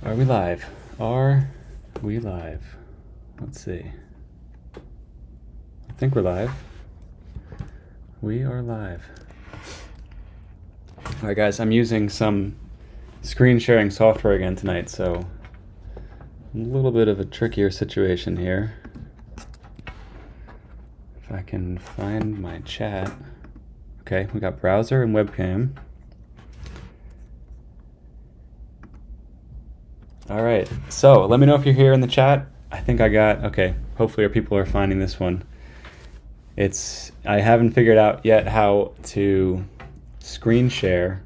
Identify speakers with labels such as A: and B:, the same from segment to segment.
A: Are we live? Are we live? Let's see. I think we're live. We are live. All right, guys, I'm using some screen sharing software again tonight, so a little bit of a trickier situation here. If I can find my chat. Okay, we got browser and webcam. All right, so let me know if you're here in the chat. I think I got, okay, hopefully our people are finding this one. I haven't figured out yet how to screen share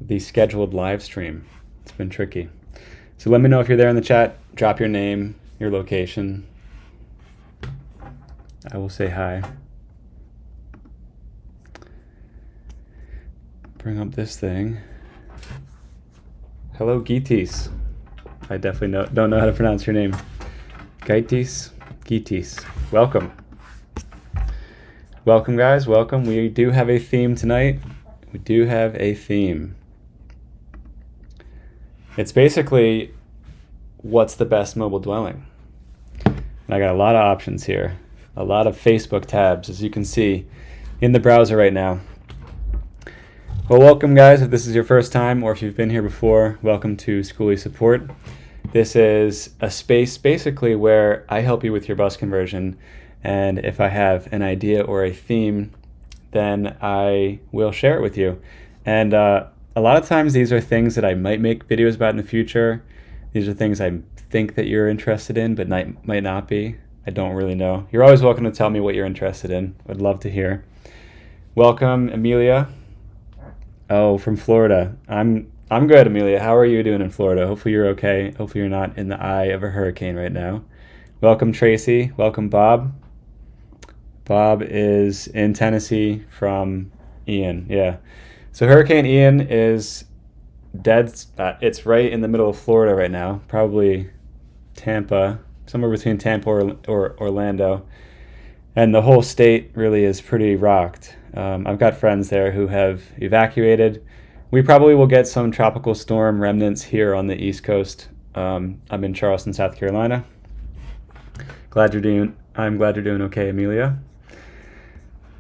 A: the scheduled live stream. It's been tricky. So let me know if you're there in the chat. Drop your name, your location. I will say hi. Bring up this thing. Hello, Gitis. I definitely don't know how to pronounce your name. Gitis. Welcome. Welcome, guys. Welcome. We do have a theme tonight. We do have a theme. It's basically, what's the best mobile dwelling? And I got a lot of options here. A lot of Facebook tabs, as you can see in the browser right now. Well, welcome, guys. If this is your first time or if you've been here before, welcome to Skoolie Support. This is a space basically where I help you with your bus conversion, and if I have an idea or a theme, then I will share it with you. And a lot of times these are things that I might make videos about in the future. These are things I think that you're interested in, but might not be. I don't really know. You're always welcome to tell me what you're interested in. I'd love to hear. Welcome, Amelia. Oh, from Florida. I'm good, Amelia. How are you doing in Florida? Hopefully you're okay. Hopefully you're not in the eye of a hurricane right now. Welcome, Tracy. Welcome, Bob. Bob is in Tennessee from Ian. Yeah. So Hurricane Ian is dead. It's right in the middle of Florida right now. Probably Tampa, somewhere between Tampa or Orlando. And the whole state really is pretty rocked. I've got friends there who have evacuated. We probably will get some tropical storm remnants here on the East Coast. I'm in Charleston, South Carolina. I'm glad you're doing okay, Amelia.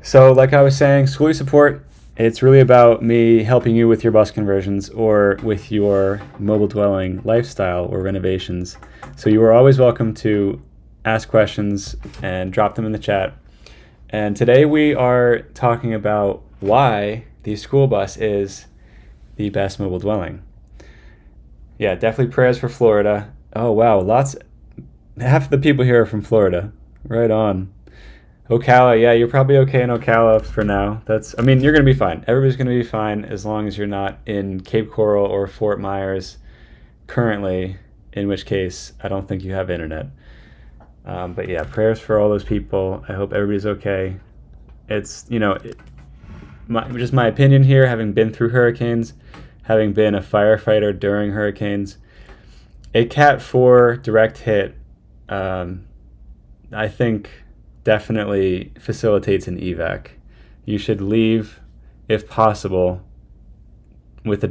A: So like I was saying, Skoolie Support, it's really about me helping you with your bus conversions or with your mobile dwelling lifestyle or renovations. So you are always welcome to ask questions and drop them in the chat. And today we are talking about why the school bus is the best mobile dwelling. Yeah, definitely prayers for Florida. Oh wow, half the people here are from Florida. Right on. Ocala, yeah, you're probably okay in Ocala for now. You're gonna be fine. Everybody's gonna be fine as long as you're not in Cape Coral or Fort Myers currently, in which case I don't think you have internet. But yeah, prayers for all those people. I hope everybody's okay. It's, just my opinion here, having been through hurricanes, having been a firefighter during hurricanes, a Cat 4 direct hit, I think definitely facilitates an evac. You should leave, if possible, with the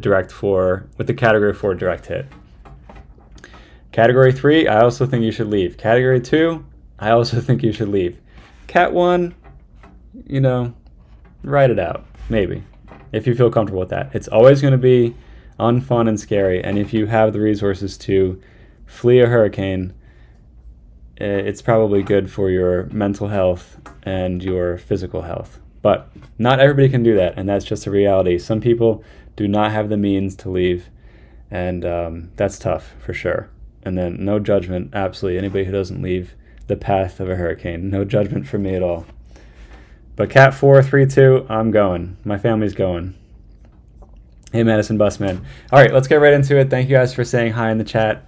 A: Category 4 direct hit. Category 3, I also think you should leave. Category 2, I also think you should leave. Cat 1, write it out, maybe, if you feel comfortable with that. It's always going to be unfun and scary, and if you have the resources to flee a hurricane, it's probably good for your mental health and your physical health. But not everybody can do that, and that's just a reality. Some people do not have the means to leave, and that's tough for sure. And then no judgment, absolutely, anybody who doesn't leave the path of a hurricane. No judgment from me at all. But Cat 4, 3, 2, I'm going. My family's going. Hey, Madison Busman. All right, let's get right into it. Thank you guys for saying hi in the chat.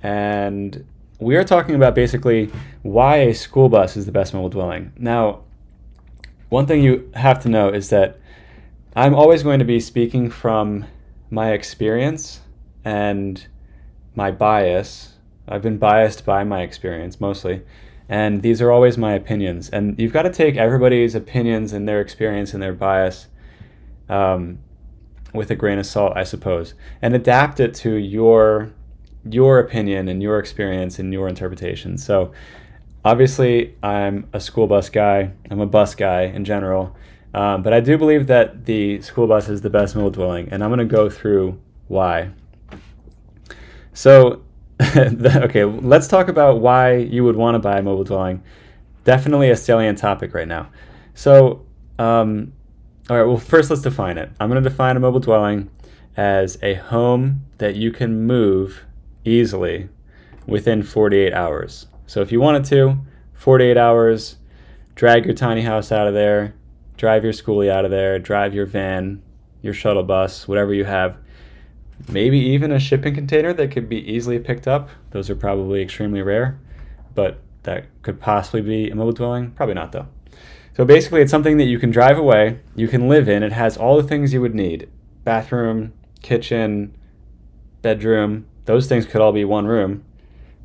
A: And we are talking about basically why a school bus is the best mobile dwelling. Now, one thing you have to know is that I'm always going to be speaking from my experience and my bias. I've been biased by my experience mostly, and these are always my opinions. And you've got to take everybody's opinions and their experience and their bias with a grain of salt, I suppose, and adapt it to your your opinion and your experience and your interpretation. So obviously, I'm a school bus guy. I'm a bus guy in general. But I do believe that the school bus is the best mobile dwelling, and I'm going to go through why. So, okay, let's talk about why you would want to buy a mobile dwelling. Definitely a salient topic right now. So, all right, well, first let's define it. I'm going to define a mobile dwelling as a home that you can move easily within 48 hours. So if you wanted to, 48 hours, drag your tiny house out of there, drive your schoolie out of there, drive your van, your shuttle bus, whatever you have, maybe even a shipping container that could be easily picked up. Those are probably extremely rare, but that could possibly be a mobile dwelling. Probably not, though. So basically, it's something that you can drive away, you can live in. It has all the things you would need: bathroom, kitchen, bedroom. Those things could all be one room,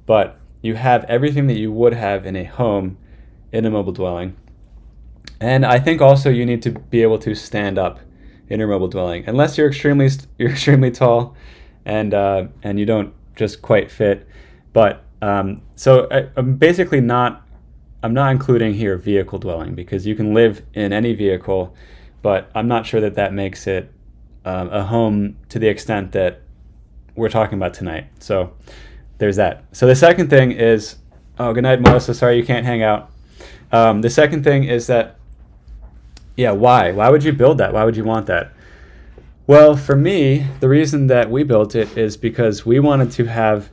A: but you have everything that you would have in a home in a mobile dwelling. And I think also you need to be able to stand up in your mobile dwelling, unless you're extremely tall and you don't just quite fit. But so I'm basically not including here vehicle dwelling, because you can live in any vehicle, but I'm not sure that that makes it a home to the extent that we're talking about tonight. So there's that. So the second thing is, oh, good night, Melissa. Sorry you can't hang out. The second thing is that, yeah, why? Why would you build that? Why would you want that? Well, for me, the reason that we built it is because we wanted to have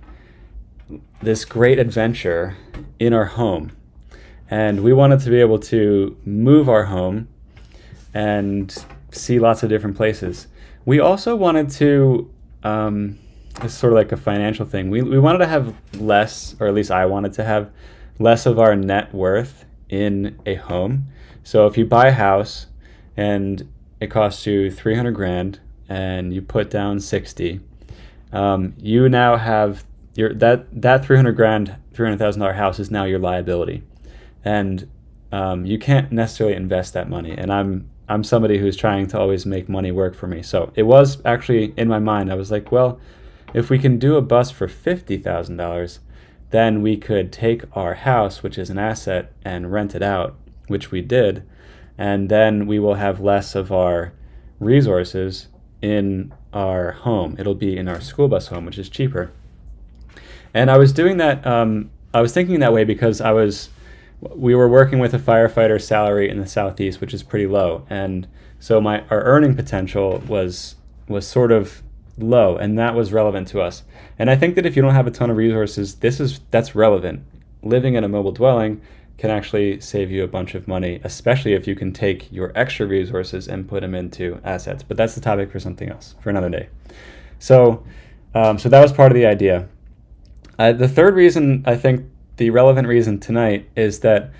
A: this great adventure in our home. And we wanted to be able to move our home and see lots of different places. We also wanted to, it's sort of like a financial thing. We wanted to have less, or at least I wanted to have less of our net worth in a home. So if you buy a house and it costs you 300 grand and you put down 60, you now have that 300 grand, $300,000 house is now your liability. And you can't necessarily invest that money. And I'm somebody who's trying to always make money work for me. So it was actually in my mind. I was like, well, if we can do a bus for $50,000, then we could take our house, which is an asset, and rent it out, which we did. And then we will have less of our resources in our home. It'll be in our school bus home, which is cheaper. And I was doing that, I was thinking that way because we were working with a firefighter salary in the Southeast, which is pretty low. And so our earning potential was sort of low, and that was relevant to us. And I think that if you don't have a ton of resources, that's relevant. Living in a mobile dwelling can actually save you a bunch of money, especially if you can take your extra resources and put them into assets. But that's the topic for something else, for another day. So that was part of the idea. The third reason, I think the relevant reason tonight, is that,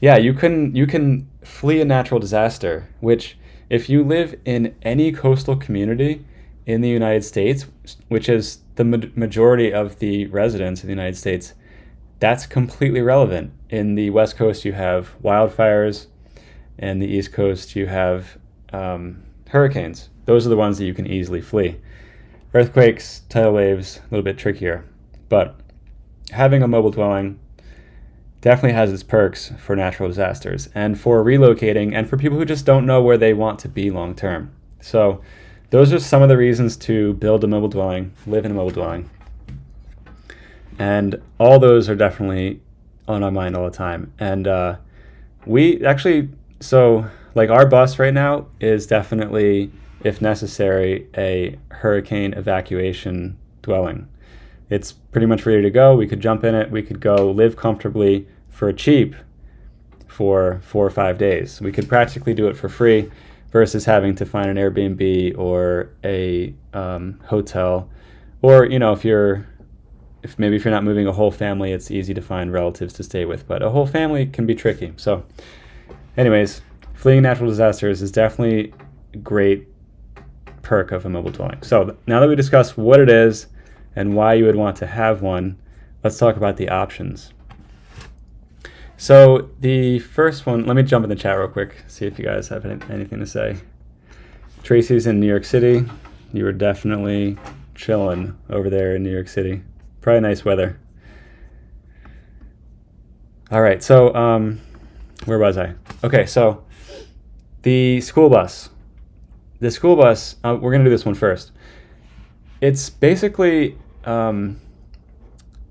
A: yeah, you can flee a natural disaster, which if you live in any coastal community in the United States, which is the majority of the residents in the United States, that's completely relevant. In the West Coast, you have wildfires, and the East Coast, you have hurricanes. Those are the ones that you can easily flee. Earthquakes, tidal waves, a little bit trickier. But having a mobile dwelling definitely has its perks for natural disasters and for relocating and for people who just don't know where they want to be long term. So those are some of the reasons to build a mobile dwelling, live in a mobile dwelling. And all those are definitely on our mind all the time. And we actually, so like our bus right now is definitely, if necessary, a hurricane evacuation dwelling. It's pretty much ready to go. We could jump in it. We could go live comfortably for cheap for 4 or 5 days. We could practically do it for free versus having to find an Airbnb or a hotel. Or, you know, if maybe you're not moving a whole family, it's easy to find relatives to stay with. But a whole family can be tricky. So anyways, fleeing natural disasters is definitely a great perk of a mobile dwelling. So now that we discussed what it is and why you would want to have one, let's talk about the options. So the first one, let me jump in the chat real quick, see if you guys have anything to say. Tracy's in New York City. You were definitely chilling over there in New York City. probably nice weather. All right, so where was I? Okay, so the school bus. The school bus, we're going to do this one first. It's basically,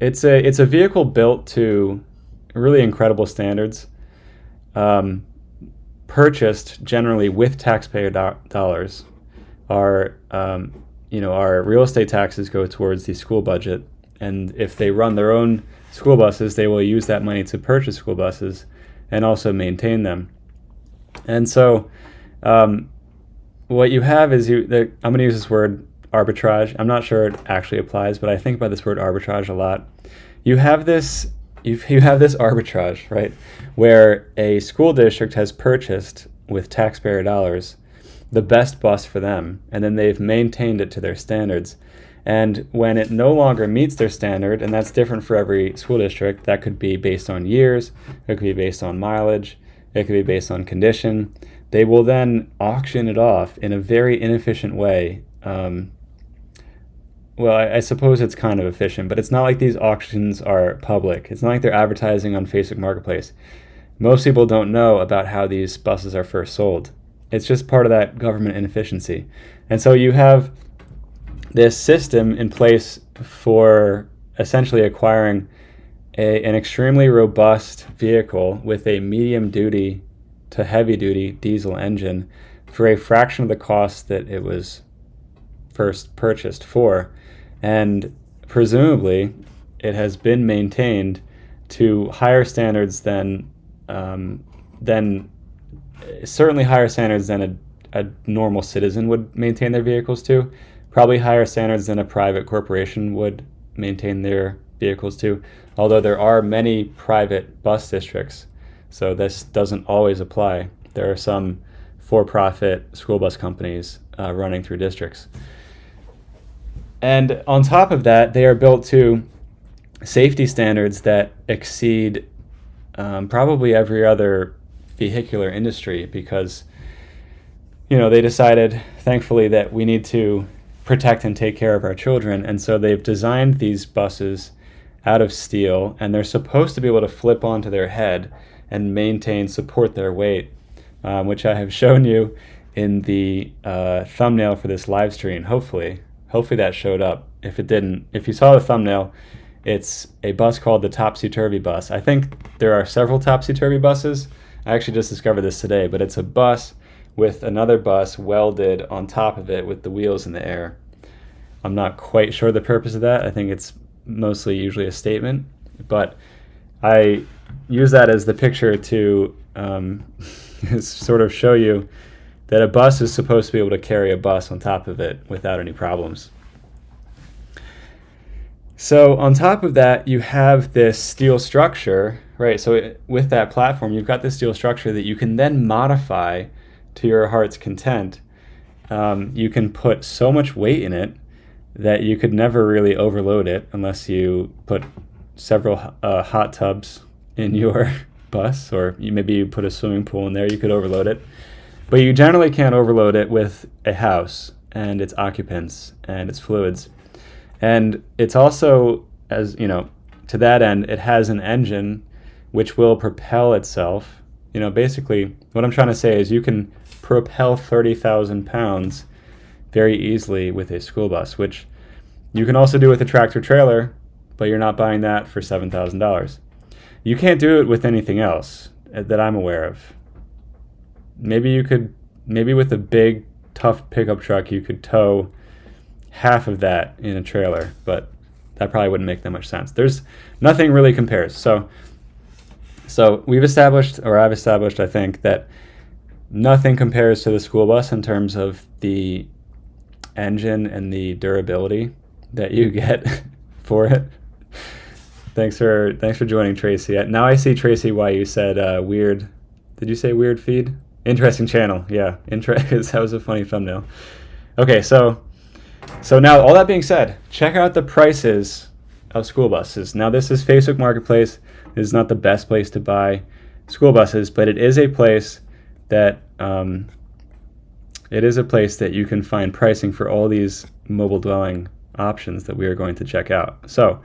A: it's a vehicle built to really incredible standards, purchased generally with taxpayer dollars. Our real estate taxes go towards the school budget, and if they run their own school buses, they will use that money to purchase school buses and also maintain them. And so what you have is I'm going to use this word arbitrage. I'm not sure it actually applies, but I think about this word arbitrage a lot. You have this arbitrage, right, where a school district has purchased with taxpayer dollars the best bus for them, and then they've maintained it to their standards. And when it no longer meets their standard, and that's different for every school district, that could be based on years, it could be based on mileage, it could be based on condition, they will then auction it off in a very inefficient way. I suppose it's kind of efficient, but it's not like these auctions are public. It's not like they're advertising on Facebook Marketplace. Most people don't know about how these buses are first sold. It's just part of that government inefficiency. And so you have this system in place for essentially acquiring an extremely robust vehicle with a medium-duty to heavy-duty diesel engine for a fraction of the cost that it was first purchased for. And presumably, it has been maintained to higher standards than certainly higher standards than a normal citizen would maintain their vehicles to. Probably higher standards than a private corporation would maintain their vehicles to. Although there are many private bus districts, so this doesn't always apply. There are some for-profit school bus companies running through districts. And on top of that, they are built to safety standards that exceed probably every other vehicular industry, because they decided, thankfully, that we need to protect and take care of our children, and so they've designed these buses out of steel, and they're supposed to be able to flip onto their head and support their weight, which I have shown you in the thumbnail for this live stream. Hopefully that showed up. If it didn't, if you saw the thumbnail, it's a bus called the Topsy-Turvy bus. I think there are several Topsy-Turvy buses. I actually just discovered this today, but it's a bus with another bus welded on top of it with the wheels in the air. I'm not quite sure the purpose of that. I think it's mostly usually a statement, but I use that as the picture to sort of show you that a bus is supposed to be able to carry a bus on top of it without any problems. So on top of that, you have this steel structure, right? So with that platform, you've got this steel structure that you can then modify to your heart's content. You can put so much weight in it that you could never really overload it unless you put several hot tubs in your bus, or maybe you put a swimming pool in there, you could overload it. But you generally can't overload it with a house and its occupants and its fluids. And it's also, to that end, it has an engine which will propel itself. Basically, what I'm trying to say is you can propel 30,000 pounds very easily with a school bus, which you can also do with a tractor trailer, but you're not buying that for $7,000. You can't do it with anything else that I'm aware of. Maybe with a big, tough pickup truck, you could tow half of that in a trailer, but that probably wouldn't make that much sense. Nothing really compares. So I've established, I think, that nothing compares to the school bus in terms of the engine and the durability that you get for it. Thanks for joining, Tracy. Now I see, Tracy, why you said weird. Did you say weird feed? Interesting channel. Yeah, that was a funny thumbnail. Okay, so now, all that being said, check out the prices of school buses. Now, this is Facebook Marketplace. This is not the best place to buy school buses, but it is a place that you can find pricing for all these mobile dwelling options that we are going to check out. So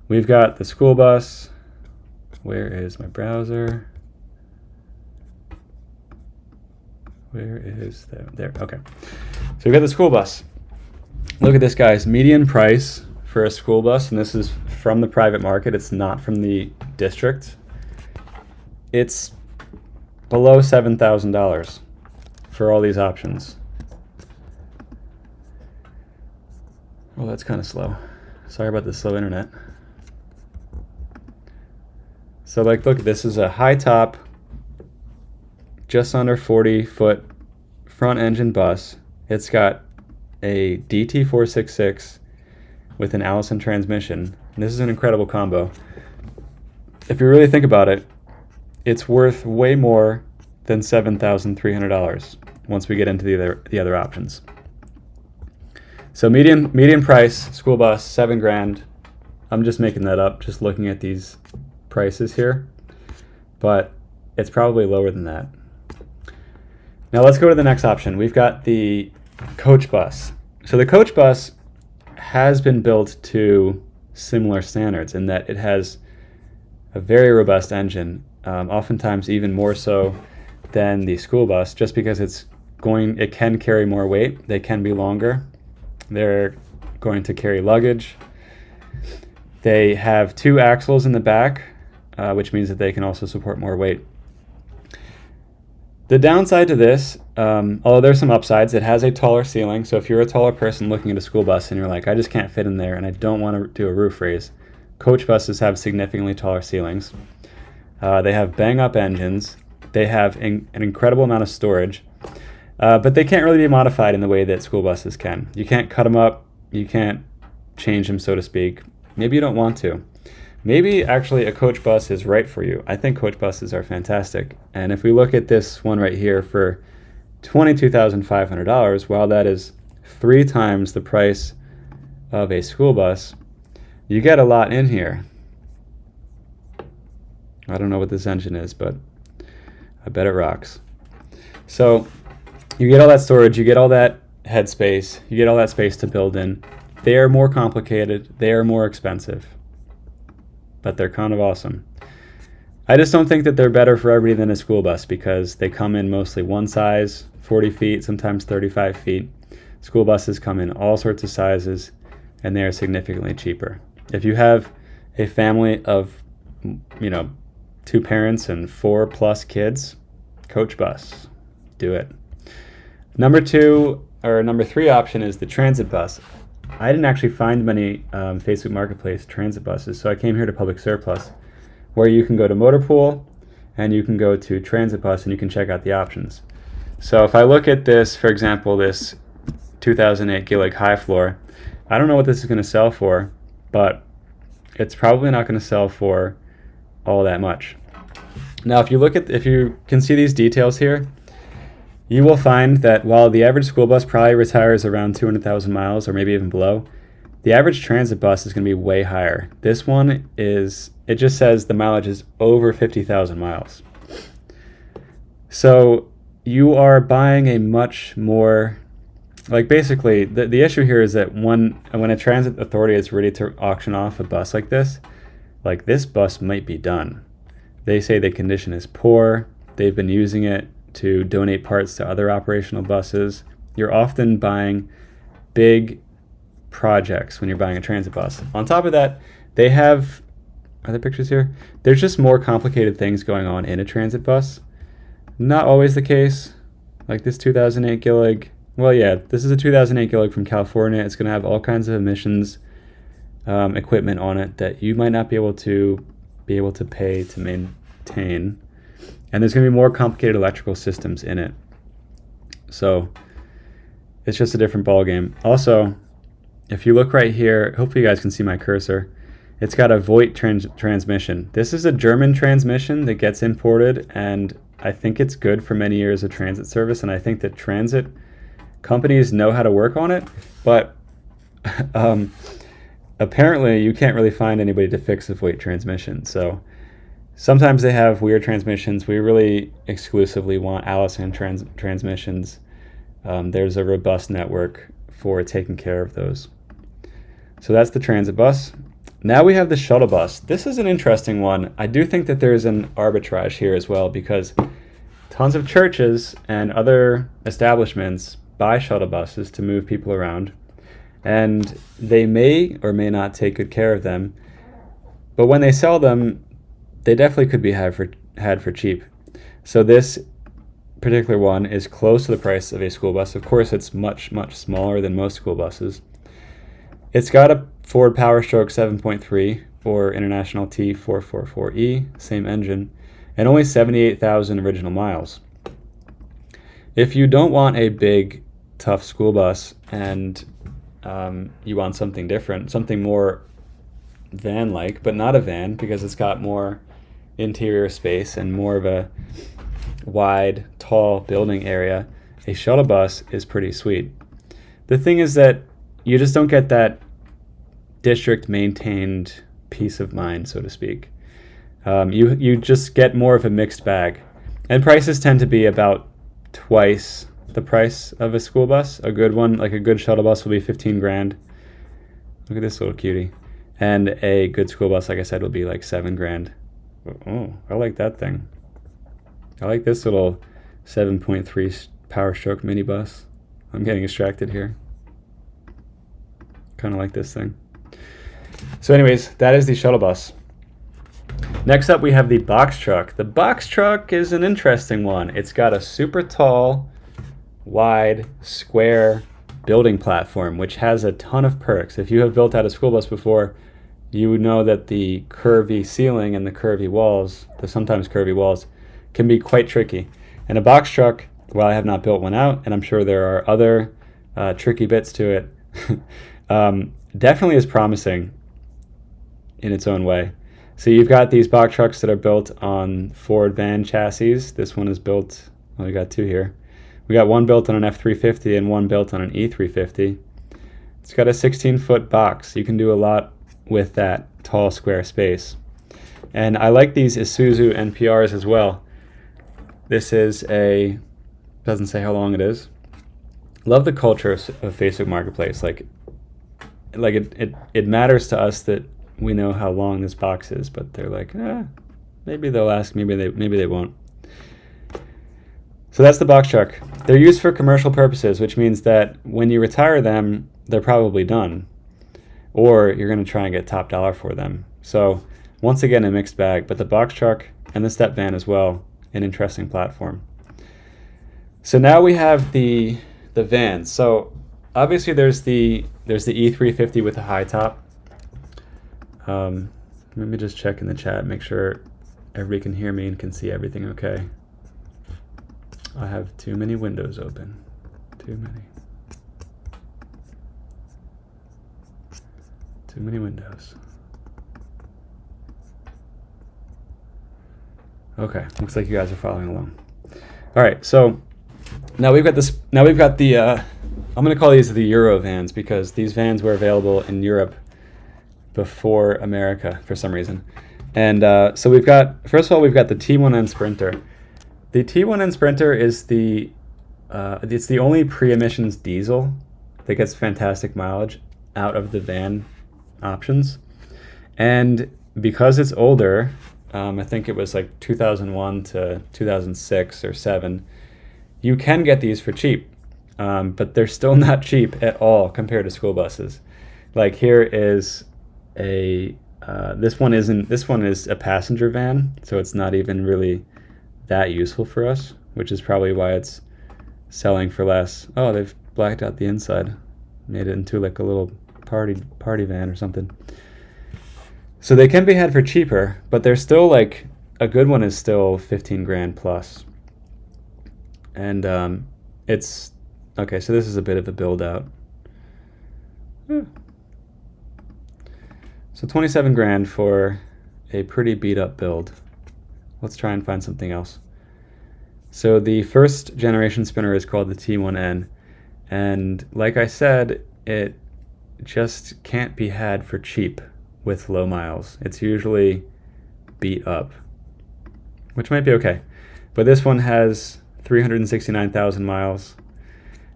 A: we've got the school bus. Where is my browser? Where is that? There, okay. So we've got the school bus. Look at this, guys. Median price for a school bus, and this is from the private market. It's not from the district. It's below $7,000 for all these options. Well, that's kind of slow. Sorry about the slow internet. So like, look, this is a high top, just under 40-foot front engine bus. It's got a DT466 with an Allison transmission. And this is an incredible combo. If you really think about it, it's worth way more than $7,300 once we get into the other options. So median price school bus, $7,000. I'm just making that up, just looking at these prices here, but it's probably lower than that. Now let's go to the next option. We've got the coach bus. So the coach bus has been built to similar standards in that it has a very robust engine, oftentimes even more so than the school bus, just because it can carry more weight. They can be longer. They're going to carry luggage. They have 2 axles in the back, which means that they can also support more weight. The downside to this, although there's some upsides, it has a taller ceiling. So if you're a taller person looking at a school bus and you're like, I just can't fit in there and I don't want to do a roof raise, coach buses have significantly taller ceilings. They have bang-up engines. They have an incredible amount of storage, but they can't really be modified in the way that school buses can. You can't cut them up. You can't change them, so to speak. Maybe you don't want to. Maybe actually a coach bus is right for you. I think coach buses are fantastic. And if we look at this one right here for $22,500, while that is 3 times the price of a school bus, you get a lot in here. I don't know what this engine is, but I bet it rocks. So you get all that storage, you get all that headspace, you get all that space to build in. They are more complicated, they are more expensive, but they're kind of awesome. I just don't think that they're better for everybody than a school bus because they come in mostly one size, 40 feet, sometimes 35 feet. School buses come in all sorts of sizes, and they are significantly cheaper. If you have a family of, 2 parents and 4+ kids, coach bus, do it. Number 3 option is the transit bus. I didn't actually find many Facebook Marketplace transit buses, so I came here to Public Surplus, where you can go to Motor Pool and you can go to transit bus and you can check out the options. So if I look at this, for example, this 2008 Gilligan high floor, I don't know what this is going to sell for, but it's probably not going to sell for all that much. Now, if you can see these details here, you will find that while the average school bus probably retires around 200,000 miles or maybe even below, the average transit bus is going to be way higher. This one it just says the mileage is over 50,000 miles. So you are buying a much more, basically the issue here is that when a transit authority is ready to auction off a bus like this bus might be done. They say the condition is poor. They've been using it to donate parts to other operational buses. You're often buying big projects when you're buying a transit bus. On top of that, are there pictures here? There's just more complicated things going on in a transit bus. Not always the case. Like this 2008 Gillig. Well, yeah, this is a 2008 Gillig from California. It's going to have all kinds of emissions equipment on it that you might not be able to pay to maintain. And there's going to be more complicated electrical systems in it. So it's just a different ballgame. Also, if you look right here, hopefully you guys can see my cursor. It's got a Voigt transmission. This is a German transmission that gets imported, and I think it's good for many years of transit service, and I think that transit companies know how to work on it, but apparently you can't really find anybody to fix a Voigt transmission. So sometimes they have weird transmissions. We really exclusively want Allison transmissions. There's a robust network for taking care of those. So that's the transit bus. Now we have the shuttle bus. This is an interesting one. I do think that there's an arbitrage here as well, because tons of churches and other establishments buy shuttle buses to move people around, and they may or may not take good care of them. But when they sell them, they definitely could be had for cheap. So this particular one is close to the price of a school bus. Of course, it's much, much smaller than most school buses. It's got a Ford Powerstroke 7.3 or International T444E, same engine, and only 78,000 original miles. If you don't want a big, tough school bus and you want something different, something more van-like, but not a van because it's got more interior space and more of a wide, tall building area, a shuttle bus is pretty sweet. The thing is that you just don't get that district maintained peace of mind, so to speak. You just get more of a mixed bag, and prices tend to be about twice the price of a school bus. A good one, like a good shuttle bus, will be 15 grand. Look at this little cutie. And a good school bus, like I said, will be like 7 grand. Oh, I like that thing. I like this little 7.3 Powerstroke minibus. I'm getting distracted here. Kind of like this thing. So anyways, that is the shuttle bus. Next up, we have the box truck. The box truck is an interesting one. It's got a super tall, wide, square building platform, which has a ton of perks. If you have built out a school bus before, you would know that the curvy ceiling and the curvy walls, the sometimes curvy walls, can be quite tricky. And a box truck, while I have not built one out, and I'm sure there are other tricky bits to it, definitely is promising in its own way. So you've got these box trucks that are built on Ford van chassis. This one is built, well, we got two here. We got one built on an F350 and one built on an E350. It's got a 16-foot box. You can do a lot with that tall square space. And I like these Isuzu NPRs as well. This is doesn't say how long it is. Love the culture of Facebook Marketplace. Like it matters to us that we know how long this box is, but they're like, maybe they'll ask, maybe they won't. So that's the box truck. They're used for commercial purposes, which means that when you retire them, they're probably done, or you're going to try and get top dollar for them. So once again, a mixed bag, but the box truck and the step van as well, an interesting platform. So now we have the van. So obviously there's the E350 with the high top. Let me just check in the chat, make sure everybody can hear me and can see everything okay. I have too many windows open. Too many windows. Okay, looks like you guys are following along. All right, so now we've got this. Now we've got the. I'm going to call these the Euro vans because these vans were available in Europe before America for some reason. And so we've got, first of all, we've got the T1N Sprinter. The T1N Sprinter is it's the only pre-emissions diesel that gets fantastic mileage out of the van options. And because it's older, I think it was like 2001 to 2006 or 7, you can get these for cheap, but they're still not cheap at all compared to school buses. Like here is this one is a passenger van, so it's not even really that useful for us, which is probably why it's selling for less. Oh, they've blacked out the inside, made it into like a little party van or something. So they can be had for cheaper, but they're still like, a good one is still 15 grand plus. And it's okay. So this is a bit of a build out. So 27 grand for a pretty beat up build. Let's try and find something else. So the first generation spinner is called the T1N. And like I said, it just can't be had for cheap with low miles. It's usually beat up, which might be okay. But this one has 369,000 miles.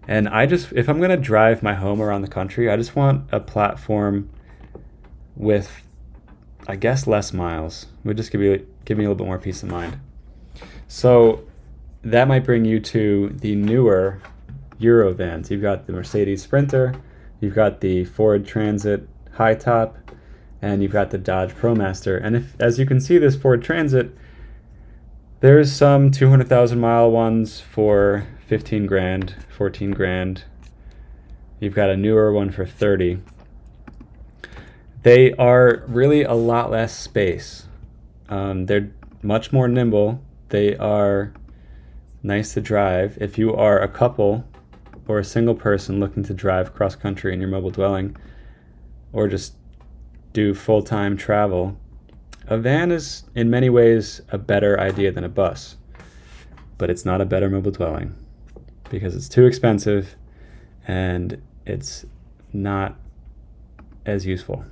A: And if I'm going to drive my home around the country, I just want a platform with, I guess, less miles. It would just give me a little bit more peace of mind. So that might bring you to the newer Euro vans. You've got the Mercedes Sprinter, you've got the Ford Transit high top, and you've got the Dodge ProMaster. And as you can see, this Ford Transit, there's some 200,000 mile ones for 15 grand, 14 grand. You've got a newer one for 30. They are really a lot less space. They're much more nimble. They are nice to drive. If you are a couple or a single person looking to drive cross country in your mobile dwelling, or just do full-time travel, a van is in many ways a better idea than a bus. But it's not a better mobile dwelling because it's too expensive and it's not as useful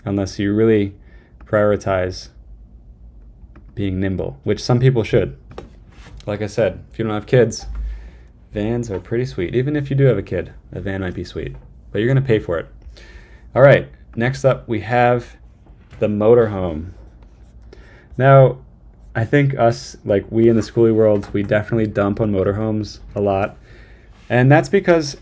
A: unless you really prioritize being nimble, which some people should. Like I said, if you don't have kids, vans are pretty sweet. Even if you do have a kid, a van might be sweet, but you're going to pay for it. All right, next up we have the motorhome. Now, I think we in the Skoolie world, we definitely dump on motorhomes a lot. And that's because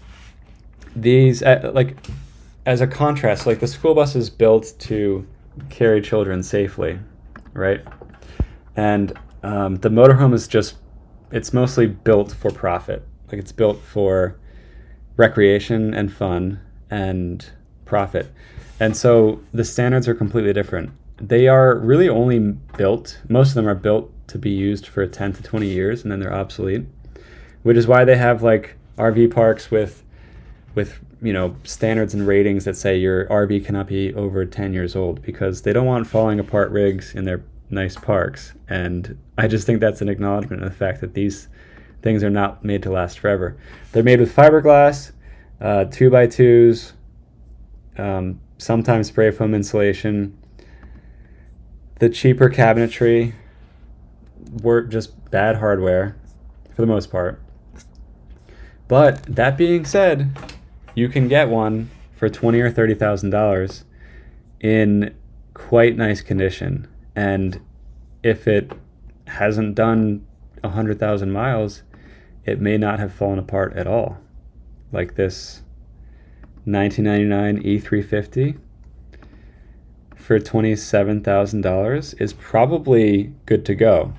A: these, as a contrast, the school bus is built to carry children safely, right? And the motorhome is it's mostly built for profit. It's built for recreation and fun and profit. And so the standards are completely different. They are really only built, most of them are built to be used for 10 to 20 years and then they're obsolete, which is why they have RV parks with standards and ratings that say your RV cannot be over 10 years old, because they don't want falling apart rigs in their nice parks. And I just think that's an acknowledgement of the fact that these things are not made to last forever. They're made with fiberglass, 2x2s, sometimes spray foam insulation. The cheaper cabinetry were just bad hardware for the most part. But that being said, you can get one for $20,000 or $30,000 in quite nice condition. And if it hasn't done 100,000 miles, it may not have fallen apart at all. Like this 1999 E350 for $27,000 is probably good to go.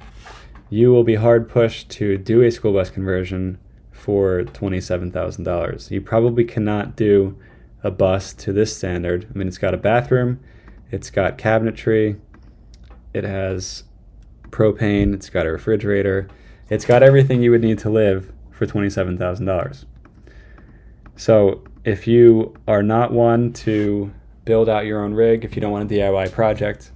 A: You will be hard pushed to do a school bus conversion for $27,000. You probably cannot do a bus to this standard. I mean, it's got a bathroom, it's got cabinetry, it has propane, it's got a refrigerator, it's got everything you would need to live for $27,000. So if you are not one to build out your own rig, if you don't want a DIY project,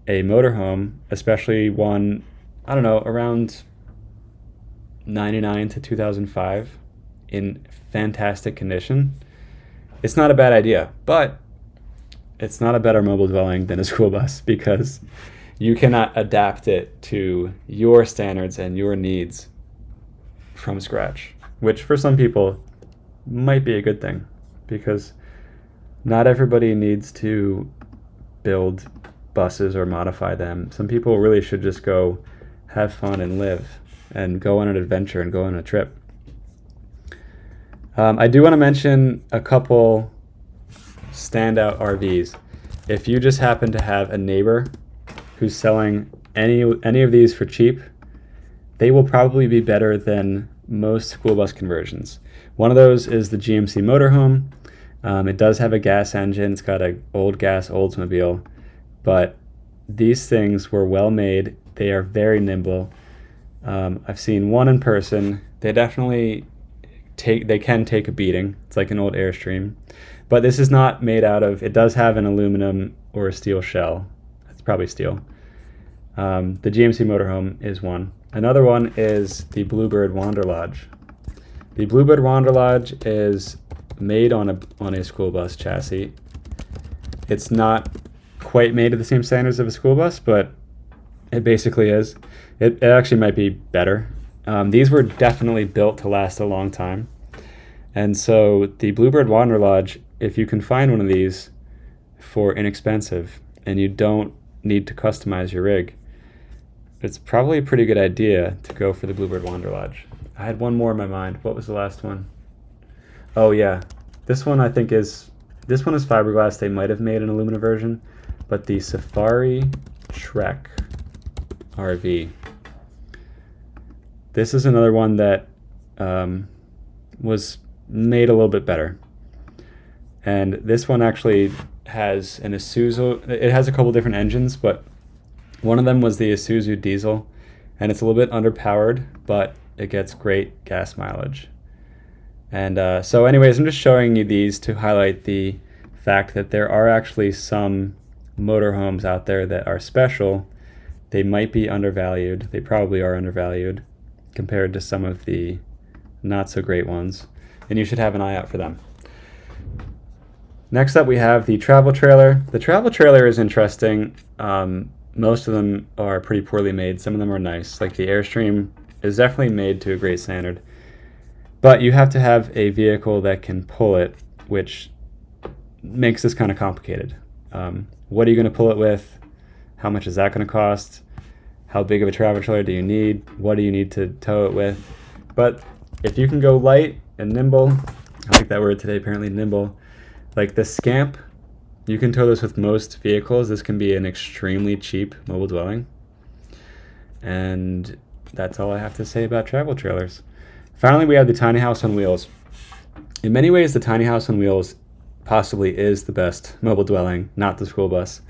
A: a motorhome, especially one, I don't know, around 99 to 2005 in fantastic condition, it's not a bad idea. But it's not a better mobile dwelling than a school bus, because you cannot adapt it to your standards and your needs from scratch, which for some people might be a good thing, because not everybody needs to build buses or modify them. Some people really should just go have fun and live and go on an adventure and go on a trip. I do want to mention a couple standout RVs. If you just happen to have a neighbor who's selling any of these for cheap, they will probably be better than most school bus conversions. One of those is the GMC Motorhome. It does have a gas engine. It's got an old gas Oldsmobile, but these things were well made. They are very nimble. I've seen one in person. They definitely can take a beating. It's like an old Airstream, but this is not made out of, it does have an aluminum or a steel shell. It's probably steel. The GMC Motorhome is one. Another one is the Bluebird Wander Lodge. The Bluebird Wander Lodge is made on a school bus chassis. It's not quite made to the same standards of a school bus, but it basically is. It actually might be better These were definitely built to last a long time. And so the Bluebird Wander Lodge, if you can find one of these for inexpensive and you don't need to customize your rig, it's probably a pretty good idea to go for the Bluebird Wander Lodge. I had one more in my mind. What was the last one? Oh yeah, this one is fiberglass. They might have made an aluminum version, but the Safari Trek RV. This is another one that was made a little bit better. And this one actually has an Isuzu. It has a couple different engines, but one of them was the Isuzu diesel, and it's a little bit underpowered, but it gets great gas mileage. And so anyways, I'm just showing you these to highlight the fact that there are actually some motorhomes out there that are special. They might be undervalued. They probably are undervalued compared to some of the not so great ones, and you should have an eye out for them. Next up, we have the travel trailer. The travel trailer is interesting. Most of them are pretty poorly made. Some of them are nice. Like the Airstream is definitely made to a great standard, but you have to have a vehicle that can pull it, which makes this kind of complicated. What are you going to pull it with? How much is that going to cost? How big of a travel trailer do you need? What do you need to tow it with? But if you can go light and nimble, I like that word today, apparently, nimble, like the Scamp, you can tow this with most vehicles. This can be an extremely cheap mobile dwelling. And that's all I have to say about travel trailers. Finally, we have the tiny house on wheels. In many ways, the tiny house on wheels possibly is the best mobile dwelling, not the school bus,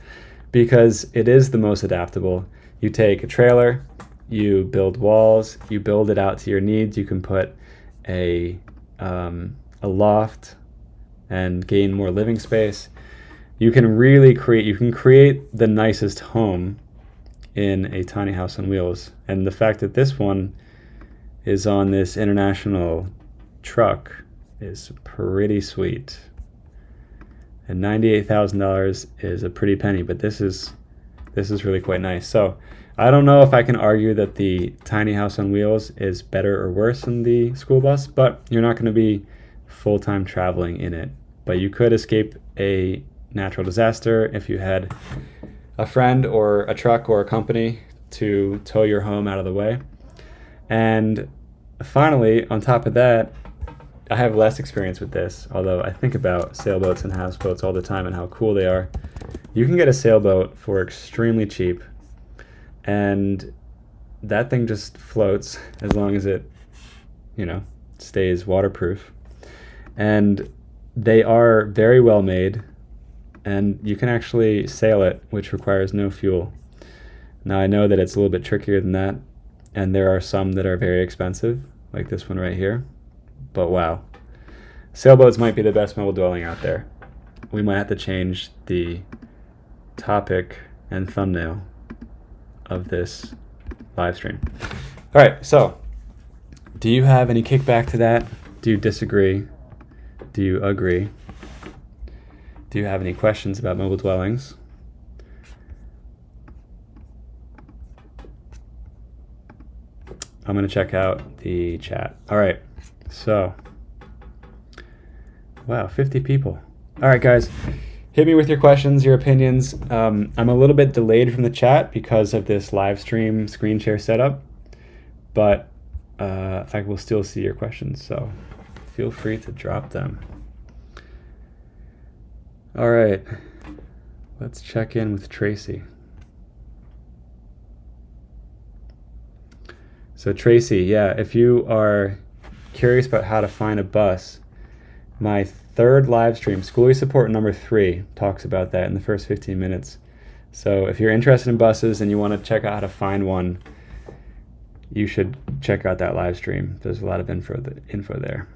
A: because it is the most adaptable. You take a trailer, you build walls, you build it out to your needs. You can put a loft and gain more living space. You can really create the nicest home in a tiny house on wheels. And the fact that this one is on this international truck is pretty sweet. And $98,000 is a pretty penny, but this is really quite nice. So I don't know if I can argue that the tiny house on wheels is better or worse than the school bus, but you're not going to be full-time traveling in it. But you could escape a natural disaster if you had a friend or a truck or a company to tow your home out of the way. And finally, on top of that, I have less experience with this, although I think about sailboats and houseboats all the time and how cool they are. You can get a sailboat for extremely cheap, and that thing just floats as long as it, stays waterproof. And they are very well made, and you can actually sail it, which requires no fuel. Now, I know that it's a little bit trickier than that, and there are some that are very expensive, like this one right here. But wow, sailboats might be the best mobile dwelling out there. We might have to change the topic and thumbnail of this live stream. All right, so do you have any kickback to that? Do you disagree? Do you agree? Do you have any questions about mobile dwellings? I'm going to check out the chat. All right, so, wow, 50 people. All right, guys, hit me with your questions, your opinions. I'm a little bit delayed from the chat because of this live stream screen share setup, but I will still see your questions, so feel free to drop them. All right, let's check in with Tracy. So Tracy, yeah, if you are curious about how to find a bus, my third live stream, Skoolie Support number 3, talks about that in the first 15 minutes. So if you're interested in buses and you want to check out how to find one, you should check out that live stream. There's a lot of info there.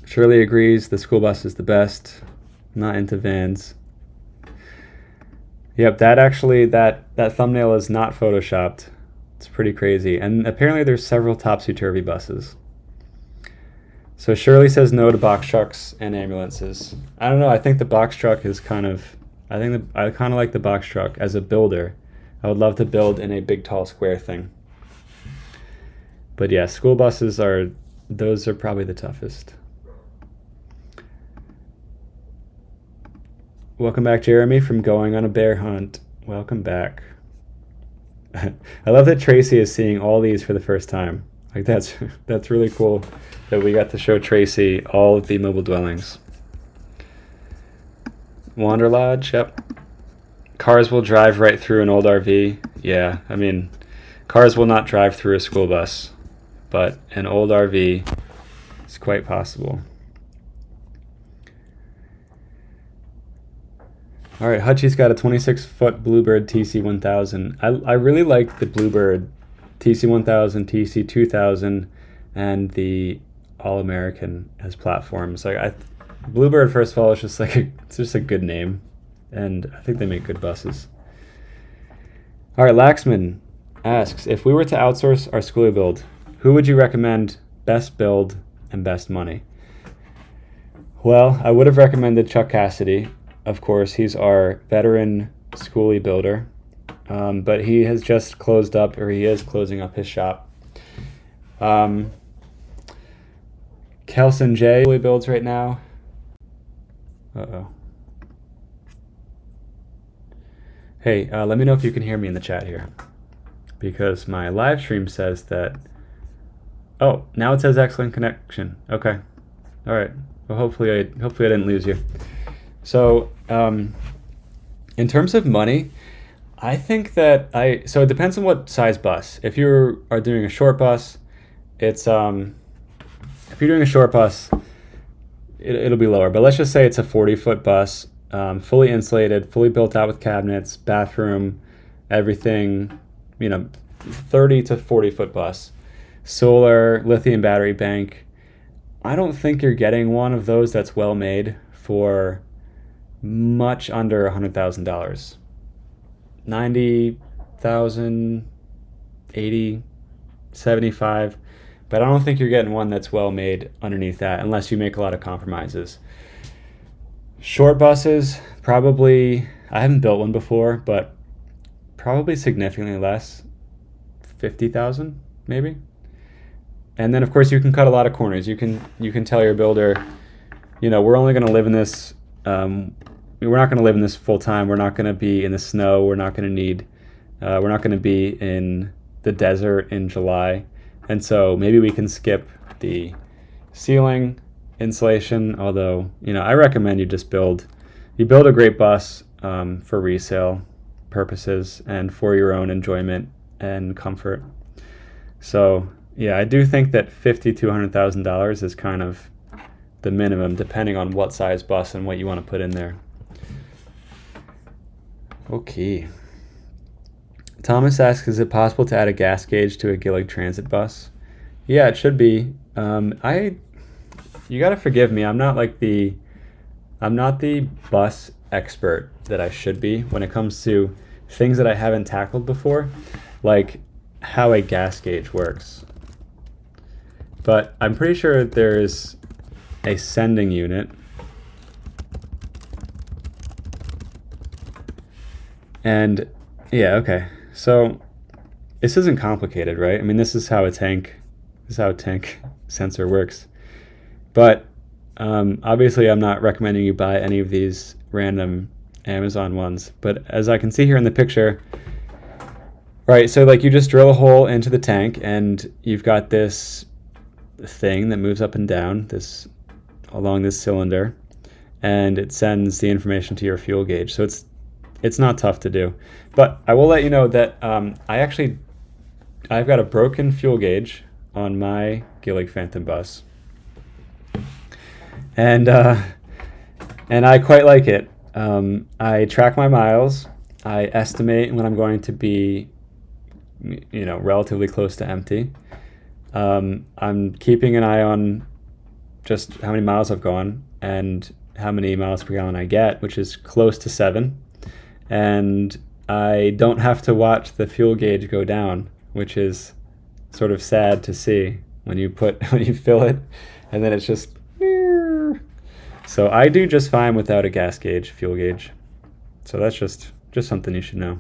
A: Shirley agrees the school bus is the best. Not into vans. Yep, that thumbnail is not photoshopped. It's pretty crazy. And apparently there's several topsy-turvy buses. So Shirley says no to box trucks and ambulances. I don't know, I think the box truck is I kind of like the box truck as a builder. I would love to build in a big, tall, square thing. But yeah, school buses those are probably the toughest. Welcome back, Jeremy, from going on a bear hunt. Welcome back. I love that Tracy is seeing all these for the first time. Like that's really cool that we got to show Tracy all of the mobile dwellings. Wander Lodge, yep. Cars will drive right through an old RV. Yeah, I mean, cars will not drive through a school bus, but an old RV is quite possible. All right, Hutchie's got a 26-foot Bluebird TC1000. I really like the Bluebird TC1000, TC2000, and the All-American as platforms. Like Bluebird, first of all, is just it's just a good name, and I think they make good buses. All right, Laxman asks, if we were to outsource our Skoolie build, who would you recommend best build and best money? Well, I would have recommended Chuck Cassidy. Of course, he's our veteran Skoolie builder, but he has just closed up, or he is closing up his shop. Kelson J. Skoolie builds right now. Hey, let me know if you can hear me in the chat here, because my live stream says that. Oh, now it says excellent connection. Okay, all right. Well, hopefully I didn't lose you. So, in terms of money, I think that so it depends on what size bus. If you are doing a short bus, if you're doing a short bus, it'll be lower. But let's just say it's a 40-foot bus, fully insulated, fully built out with cabinets, bathroom, everything, 30 to 40-foot bus, solar, lithium battery bank. I don't think you're getting one of those that's well made for much under $100,000. 90,000, 80, 75. But I don't think you're getting one that's well made underneath that unless you make a lot of compromises. Short buses, probably, I haven't built one before, but probably significantly less, 50,000 maybe. And then of course you can cut a lot of corners. You can tell your builder, we're only going to live in this, we're not going to live in this full time. We're not going to be in the snow. We're not going to be in the desert in July. And so maybe we can skip the ceiling insulation, although, I recommend you just build a great bus for resale purposes and for your own enjoyment and comfort. So yeah, I do think that $50,000 to $100,000 is kind of the minimum, depending on what size bus and what you want to put in there. Okay. Thomas asks, is it possible to add a gas gauge to a Gillig transit bus? Yeah, it should be. You gotta forgive me. I'm not the bus expert that I should be when it comes to things that I haven't tackled before, like how a gas gauge works. But I'm pretty sure there's a sending unit. And yeah, okay. So this isn't complicated, right? I mean, this is how a tank sensor works. But obviously I'm not recommending you buy any of these random Amazon ones. But as I can see here in the picture, right, so like you just drill a hole into the tank and you've got this thing that moves up and down along this cylinder, and it sends the information to your fuel gauge. So it's not tough to do. But I will let you know that I've got a broken fuel gauge on my Gilligan Phantom bus, and I quite like it. I track my miles. I estimate when I'm going to be, relatively close to empty. I'm keeping an eye on just how many miles I've gone and how many miles per gallon I get, which is close to 7. And I don't have to watch the fuel gauge go down, which is sort of sad to see when you fill it and then it's just. So I do just fine without a gas gauge, fuel gauge. So that's just something you should know.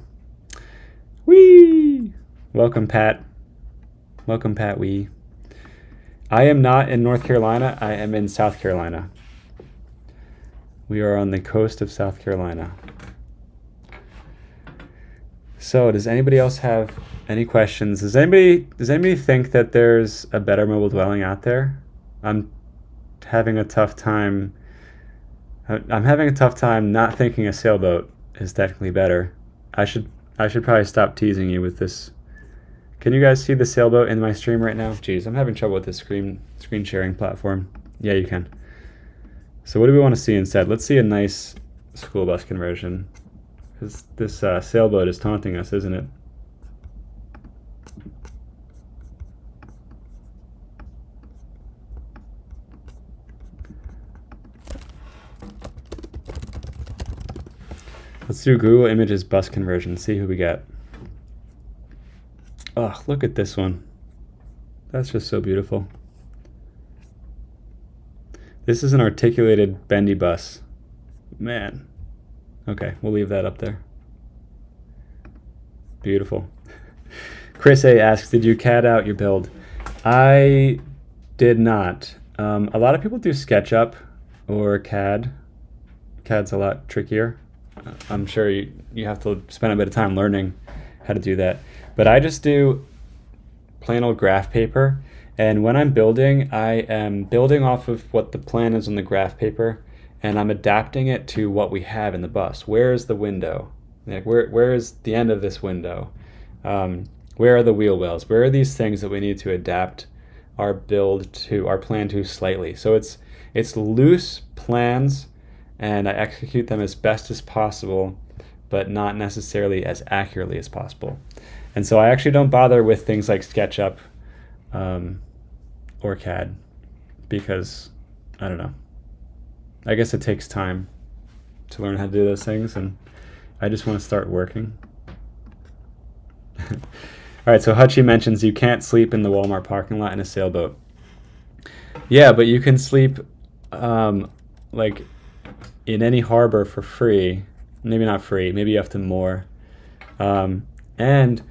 A: Whee! Welcome, Pat. Welcome, Pat Wee. I am not in North Carolina. I am in South Carolina. We are on the coast of South Carolina. So, does anybody else have any questions? Does anybody think that there's a better mobile dwelling out there? I'm having a tough time not thinking a sailboat is definitely better. I should probably stop teasing you with this. Can you guys see the sailboat in my stream right now? Jeez, I'm having trouble with this screen sharing platform. Yeah, you can. So what do we want to see instead? Let's see a nice school bus conversion. Because this sailboat is taunting us, isn't it? Let's do Google Images bus conversion, see who we get. Oh, look at this one. That's just so beautiful. This is an articulated bendy bus. Man. Okay, we'll leave that up there. Beautiful. Chris A asks, did you CAD out your build? I did not. A lot of people do SketchUp or CAD. CAD's a lot trickier. I'm sure you have to spend a bit of time learning how to do that. But I just do plain old graph paper. And when I'm building, I am building off of what the plan is on the graph paper, and I'm adapting it to what we have in the bus. Where is the window? Like where is the end of this window? Where are the wheel wells? Where are these things that we need to adapt our build to, our plan to slightly? So it's loose plans, and I execute them as best as possible, but not necessarily as accurately as possible. And so I actually don't bother with things like SketchUp or CAD because, I don't know. I guess it takes time to learn how to do those things, and I just want to start working. All right, so Hutchie mentions you can't sleep in the Walmart parking lot in a sailboat. Yeah, but you can sleep like in any harbor for free. Maybe not free, maybe you have to moor. And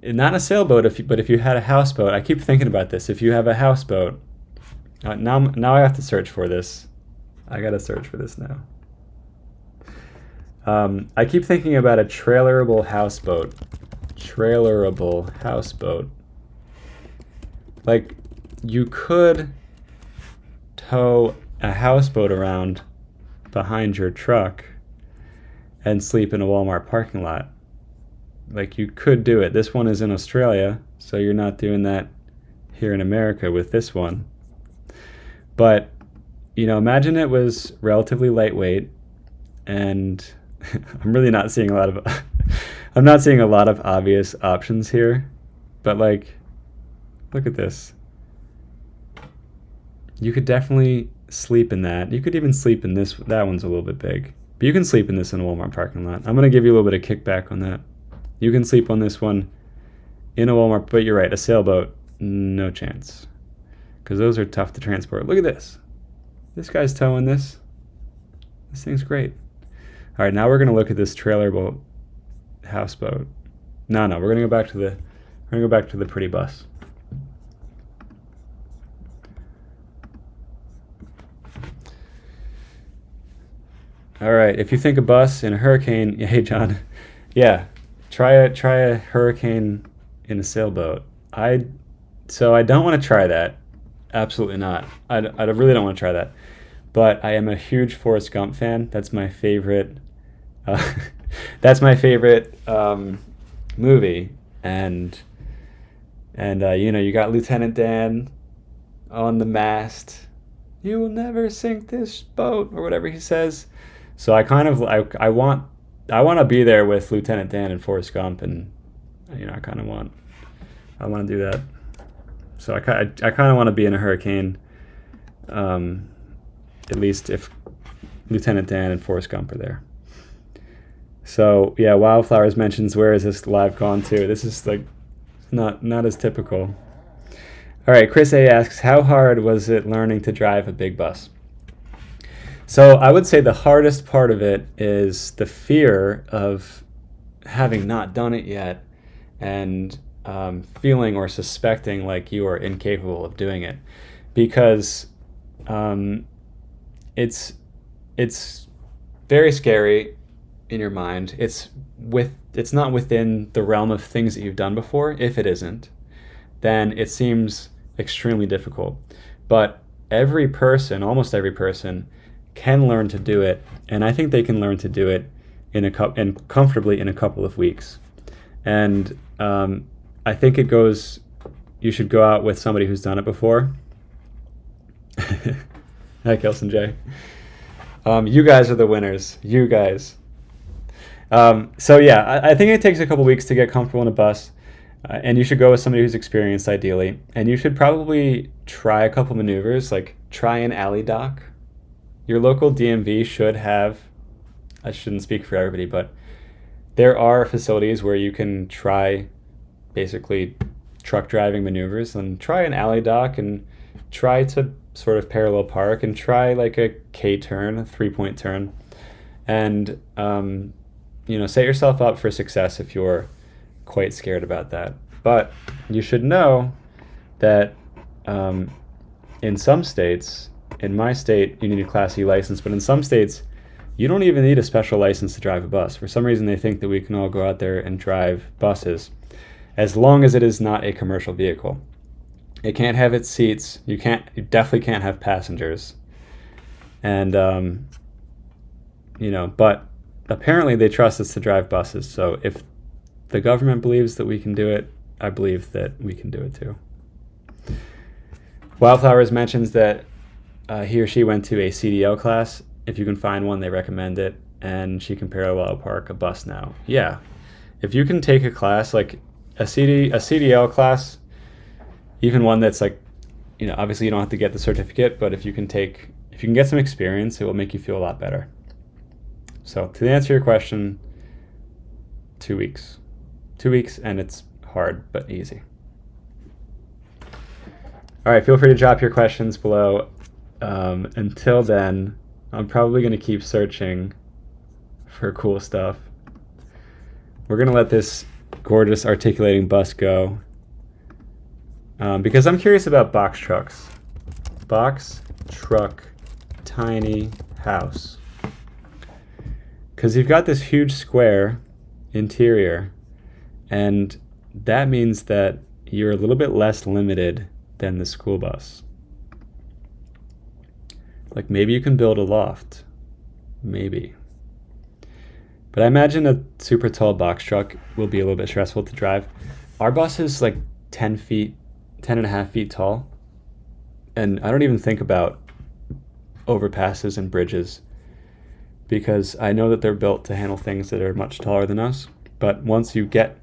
A: not a sailboat, but if you had a houseboat, I keep thinking about this. If you have a houseboat, now I have to search for this. I gotta search for this now. I keep thinking about a trailerable houseboat. Trailerable houseboat. Like, you could tow a houseboat around behind your truck and sleep in a Walmart parking lot. Like, you could do it. This one is in Australia, so you're not doing that here in America with this one. But, imagine it was relatively lightweight, and I'm really not seeing a lot of obvious options here. But, like, look at this. You could definitely sleep in that. You could even sleep in this. That one's a little bit big. But you can sleep in this in a Walmart parking lot. I'm going to give you a little bit of kickback on that. You can sleep on this one in a Walmart, but you're right, a sailboat, no chance. Because those are tough to transport. Look at this. This guy's towing this. This thing's great. All right, now we're going to look at this trailerable houseboat. No, we're going to go back to the pretty bus. All right, if you think a bus in a hurricane, hey John, yeah. Try a hurricane in a sailboat. So I don't want to try that. Absolutely not. I really don't want to try that. But I am a huge Forrest Gump fan. That's my favorite. That's my favorite movie. And you got Lieutenant Dan on the mast. You will never sink this boat, or whatever he says. So I want to be there with Lieutenant Dan and Forrest Gump, and I want to do that. So I kind of want to be in a hurricane, at least if Lieutenant Dan and Forrest Gump are there. So yeah, Wildflowers mentions, where is this live gone to? This is like not as typical. All right, Chris A asks, how hard was it learning to drive a big bus? So I would say the hardest part of it is the fear of having not done it yet, and feeling or suspecting like you are incapable of doing it, because it's very scary in your mind. It's not within the realm of things that you've done before. If it isn't, then it seems extremely difficult. But almost every person, can learn to do it, and I think they can learn to do it and comfortably in a couple of weeks. And I think you should go out with somebody who's done it before. Hi, Kelson J. You guys are the winners. You guys. So yeah, I think it takes a couple weeks to get comfortable in a bus, and you should go with somebody who's experienced, ideally. And you should probably try a couple maneuvers, like try an alley dock. Your local DMV should have, I shouldn't speak for everybody, but there are facilities where you can try basically truck driving maneuvers, and try an alley dock, and try to sort of parallel park, and try like a K-turn, a 3-point turn, and set yourself up for success if you're quite scared about that. But you should know that in some states, in my state, you need a Class E license, but in some states, you don't even need a special license to drive a bus. For some reason, they think that we can all go out there and drive buses, as long as it is not a commercial vehicle. It can't have its seats. You definitely can't have passengers. And, but apparently they trust us to drive buses. So if the government believes that we can do it, I believe that we can do it too. Wildflowers mentions that he or she went to a CDL class. If you can find one, they recommend it, and she can parallel park a bus now. Yeah, if you can take a class like a CDL class, even one that's like, obviously you don't have to get the certificate, but if you can get some experience, it will make you feel a lot better. So to answer your question, 2 weeks. 2 weeks, and it's hard but easy. All right, feel free to drop your questions below. Until then, I'm probably going to keep searching for cool stuff. We're going to let this gorgeous articulating bus go, because I'm curious about box trucks. Box truck tiny house. Because you've got this huge square interior, and that means that you're a little bit less limited than the school bus. Like maybe you can build a loft, maybe. But I imagine a super tall box truck will be a little bit stressful to drive. Our bus is like 10 and a half feet tall. And I don't even think about overpasses and bridges, because I know that they're built to handle things that are much taller than us. But once you get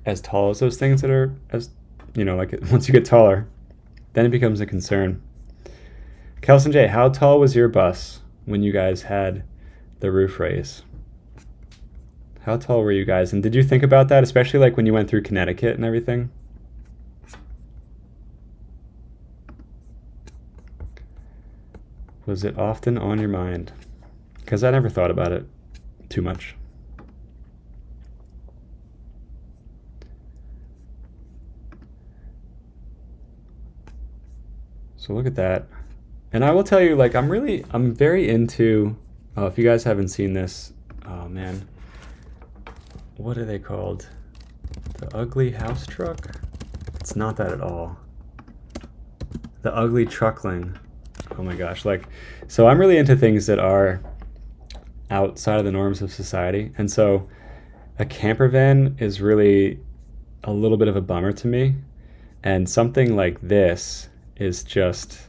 A: as tall as those things that are, once you get taller, then it becomes a concern. Kelson J, how tall was your bus when you guys had the roof raise? How tall were you guys? And did you think about that, especially like when you went through Connecticut and everything? Was it often on your mind? Because I never thought about it too much. So look at that. And I will tell you, like, I'm very into, if you guys haven't seen this, oh man, what are they called? The ugly house truck? It's not that at all. The ugly truckling. Oh my gosh, so I'm really into things that are outside of the norms of society. And so a camper van is really a little bit of a bummer to me. And something like this is just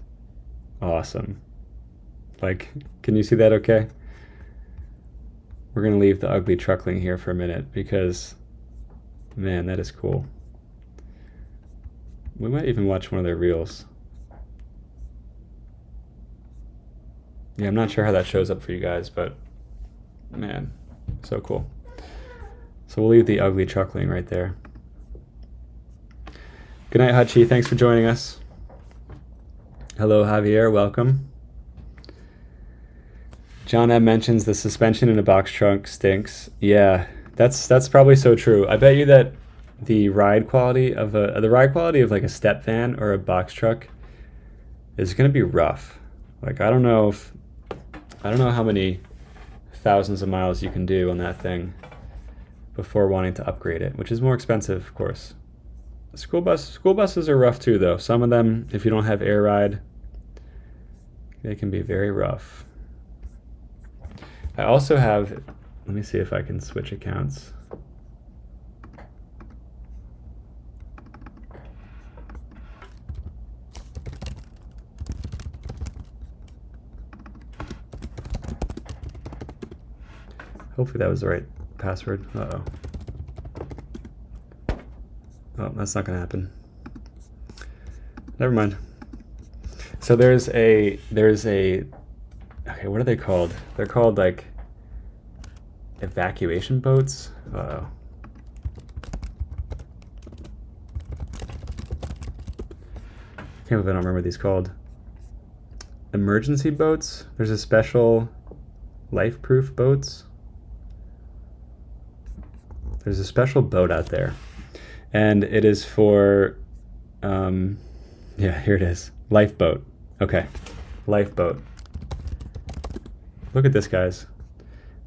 A: awesome. Can you see that okay? We're going to leave the ugly truckling here for a minute because, man, that is cool. We might even watch one of their reels. Yeah, I'm not sure how that shows up for you guys, but man, so cool. So we'll leave the ugly truckling right there. Good night, Hachi. Thanks for joining us. Hello, Javier. Welcome. John M. mentions the suspension in a box truck stinks. Yeah, that's probably so true. I bet you that the ride quality of like a step van or a box truck is going to be rough. Like I don't know how many thousands of miles you can do on that thing before wanting to upgrade it, which is more expensive, of course. School buses are rough too, though. Some of them, if you don't have air ride, they can be very rough. I also have, let me see if I can switch accounts. Hopefully that was the right password. Uh-oh. Oh, that's not gonna happen. Never mind. So there's a, okay, what are they called? They're called like evacuation boats. Uh-oh. Can't believe I don't remember what these called. Emergency boats. There's a special life-proof boats. There's a special boat out there, and it is for, yeah, here it is. Lifeboat. Okay, lifeboat. Look at this, guys.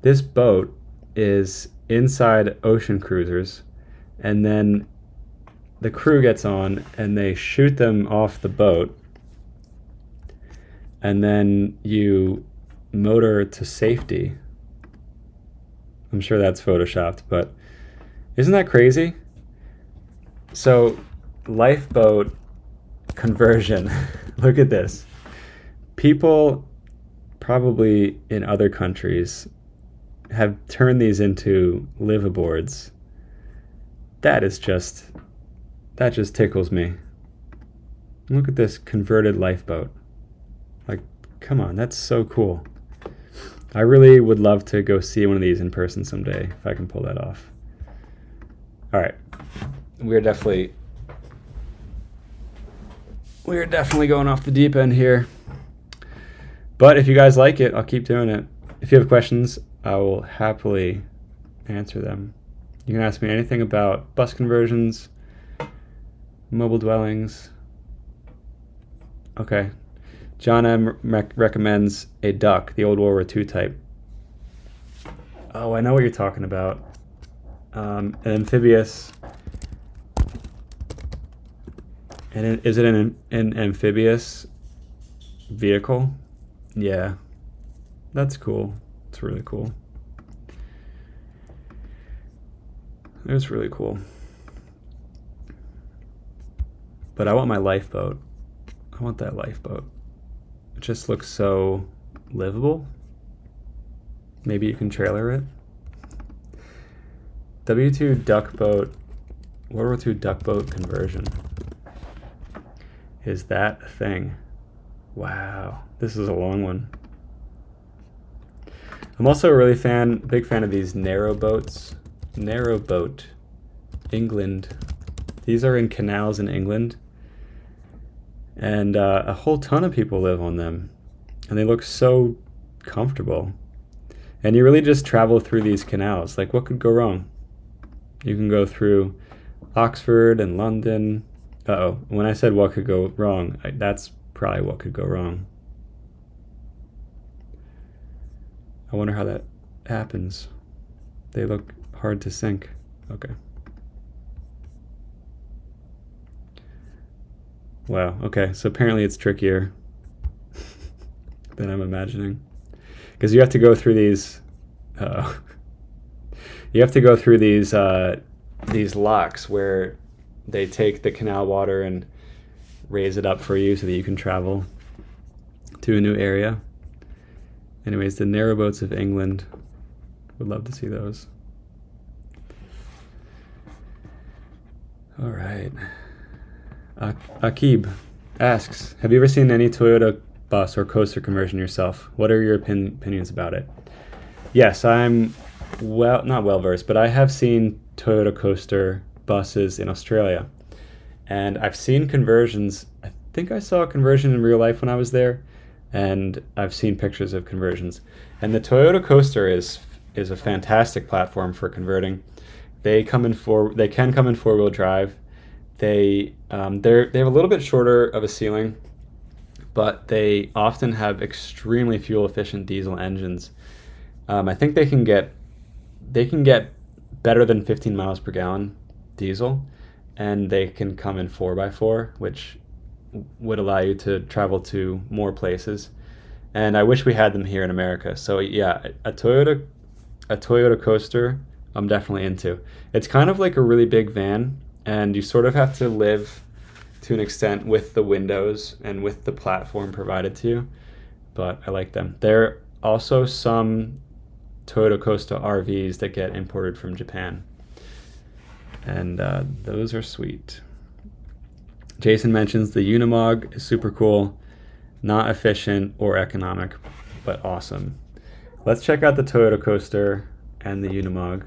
A: This boat is inside ocean cruisers, and then the crew gets on and they shoot them off the boat, and then you motor to safety. I'm sure that's photoshopped, but isn't that crazy? So, lifeboat conversion. Look at this. People probably in other countries have turned these into liveaboards. That just tickles me. Look at this converted lifeboat. Like, come on, that's so cool. I really would love to go see one of these in person someday, if I can pull that off. All right, we're definitely going off the deep end here. But if you guys like it, I'll keep doing it. If you have questions, I will happily answer them. You can ask me anything about bus conversions, mobile dwellings. Okay. John M. recommends a duck, the old World War II type. Oh, I know what you're talking about. An amphibious. And is it an amphibious vehicle? Yeah. That's cool. It's really cool. It's really cool. But I want my lifeboat. I want that lifeboat. It just looks so livable. Maybe you can trailer it. W2 duck boat, World War II duck boat conversion. Is that a thing? Wow, this is a long one. I'm also a really big fan of these narrow boats. Narrow boat, England. These are in canals in England. And a whole ton of people live on them. And they look so comfortable. And you really just travel through these canals. Like, what could go wrong? You can go through Oxford and London. Uh-oh, when I said what could go wrong, that's probably what could go wrong. I wonder how that happens. They look hard to sink. Okay. Wow, okay, so apparently it's trickier than I'm imagining. Because you have to go through these, you have to go through these locks where they take the canal water and raise it up for you so that you can travel to a new area. Anyways, the narrowboats of England. Would love to see those. All right. Akib asks, have you ever seen any Toyota bus or coaster conversion yourself? What are your opinions about it? Yes, I'm not well versed, but I have seen Toyota coaster buses in Australia. And I've seen conversions. I think I saw a conversion in real life when I was there, and I've seen pictures of conversions. And the Toyota coaster is a fantastic platform for converting. They come in they can come in 4-wheel drive. They have a little bit shorter of a ceiling, but they often have extremely fuel efficient diesel engines. I think they can get better than 15 miles per gallon diesel, and they can come in 4x4, which would allow you to travel to more places. And I wish we had them here in America. So yeah, a Toyota Coaster I'm definitely into. It's kind of like a really big van, and you sort of have to live to an extent with the windows and with the platform provided to you, but I like them. There are also some Toyota Coaster RVs that get imported from Japan, and those are sweet. Jason mentions the Unimog is super cool, not efficient or economic, but awesome. Let's check out the Toyota Coaster and the Unimog.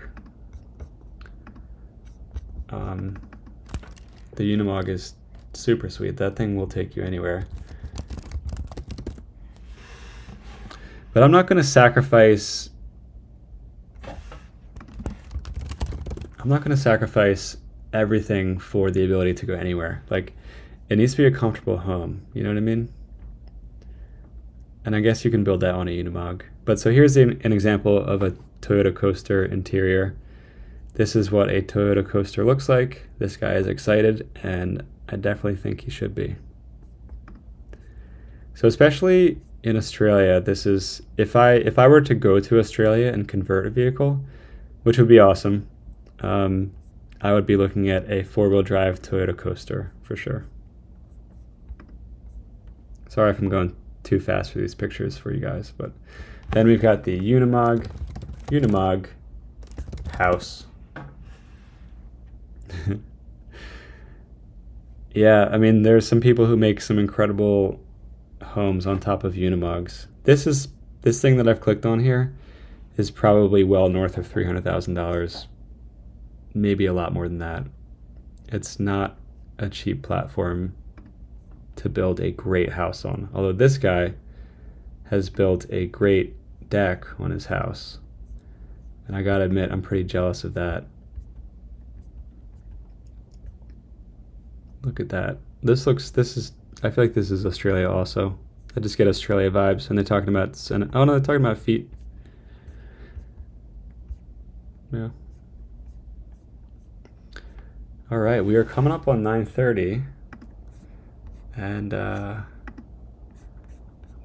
A: The Unimog is super sweet. That thing will take you anywhere. But I'm not going to sacrifice everything for the ability to go anywhere. Like, it needs to be a comfortable home, you know what I mean? And I guess you can build that on a Unimog. But so here's an example of a Toyota Coaster interior. This is what a Toyota Coaster looks like. This guy is excited, and I definitely think he should be. So especially in Australia, this is, if I were to go to Australia and convert a vehicle, which would be awesome, I would be looking at a 4-wheel drive Toyota Coaster for sure. Sorry if I'm going too fast for these pictures for you guys, but then we've got the Unimog house. Yeah, I mean, there's some people who make some incredible homes on top of Unimogs. This thing that I've clicked on here is probably well north of $300,000, maybe a lot more than that. It's not a cheap platform to build a great house on, although this guy has built a great deck on his house, and I gotta admit, I'm pretty jealous of that. Look at that. I feel like this is Australia also. I just get Australia vibes, and they're talking about, oh no, they're talking about feet. Yeah. All right, we are coming up on 9:30, and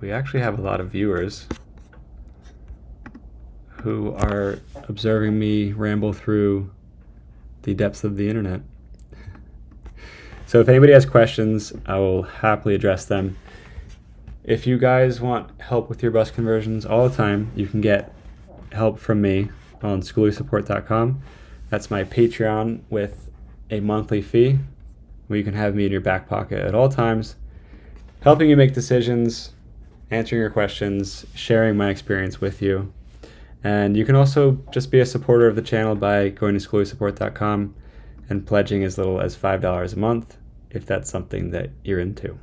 A: we actually have a lot of viewers who are observing me ramble through the depths of the internet. So if anybody has questions, I will happily address them. If you guys want help with your bus conversions all the time, you can get help from me on SkoolieSupport.com. That's my Patreon with a monthly fee, where you can have me in your back pocket at all times, helping you make decisions, answering your questions, sharing my experience with you. And you can also just be a supporter of the channel by going to SkoolieSupport.com and pledging as little as $5 a month, if that's something that you're into.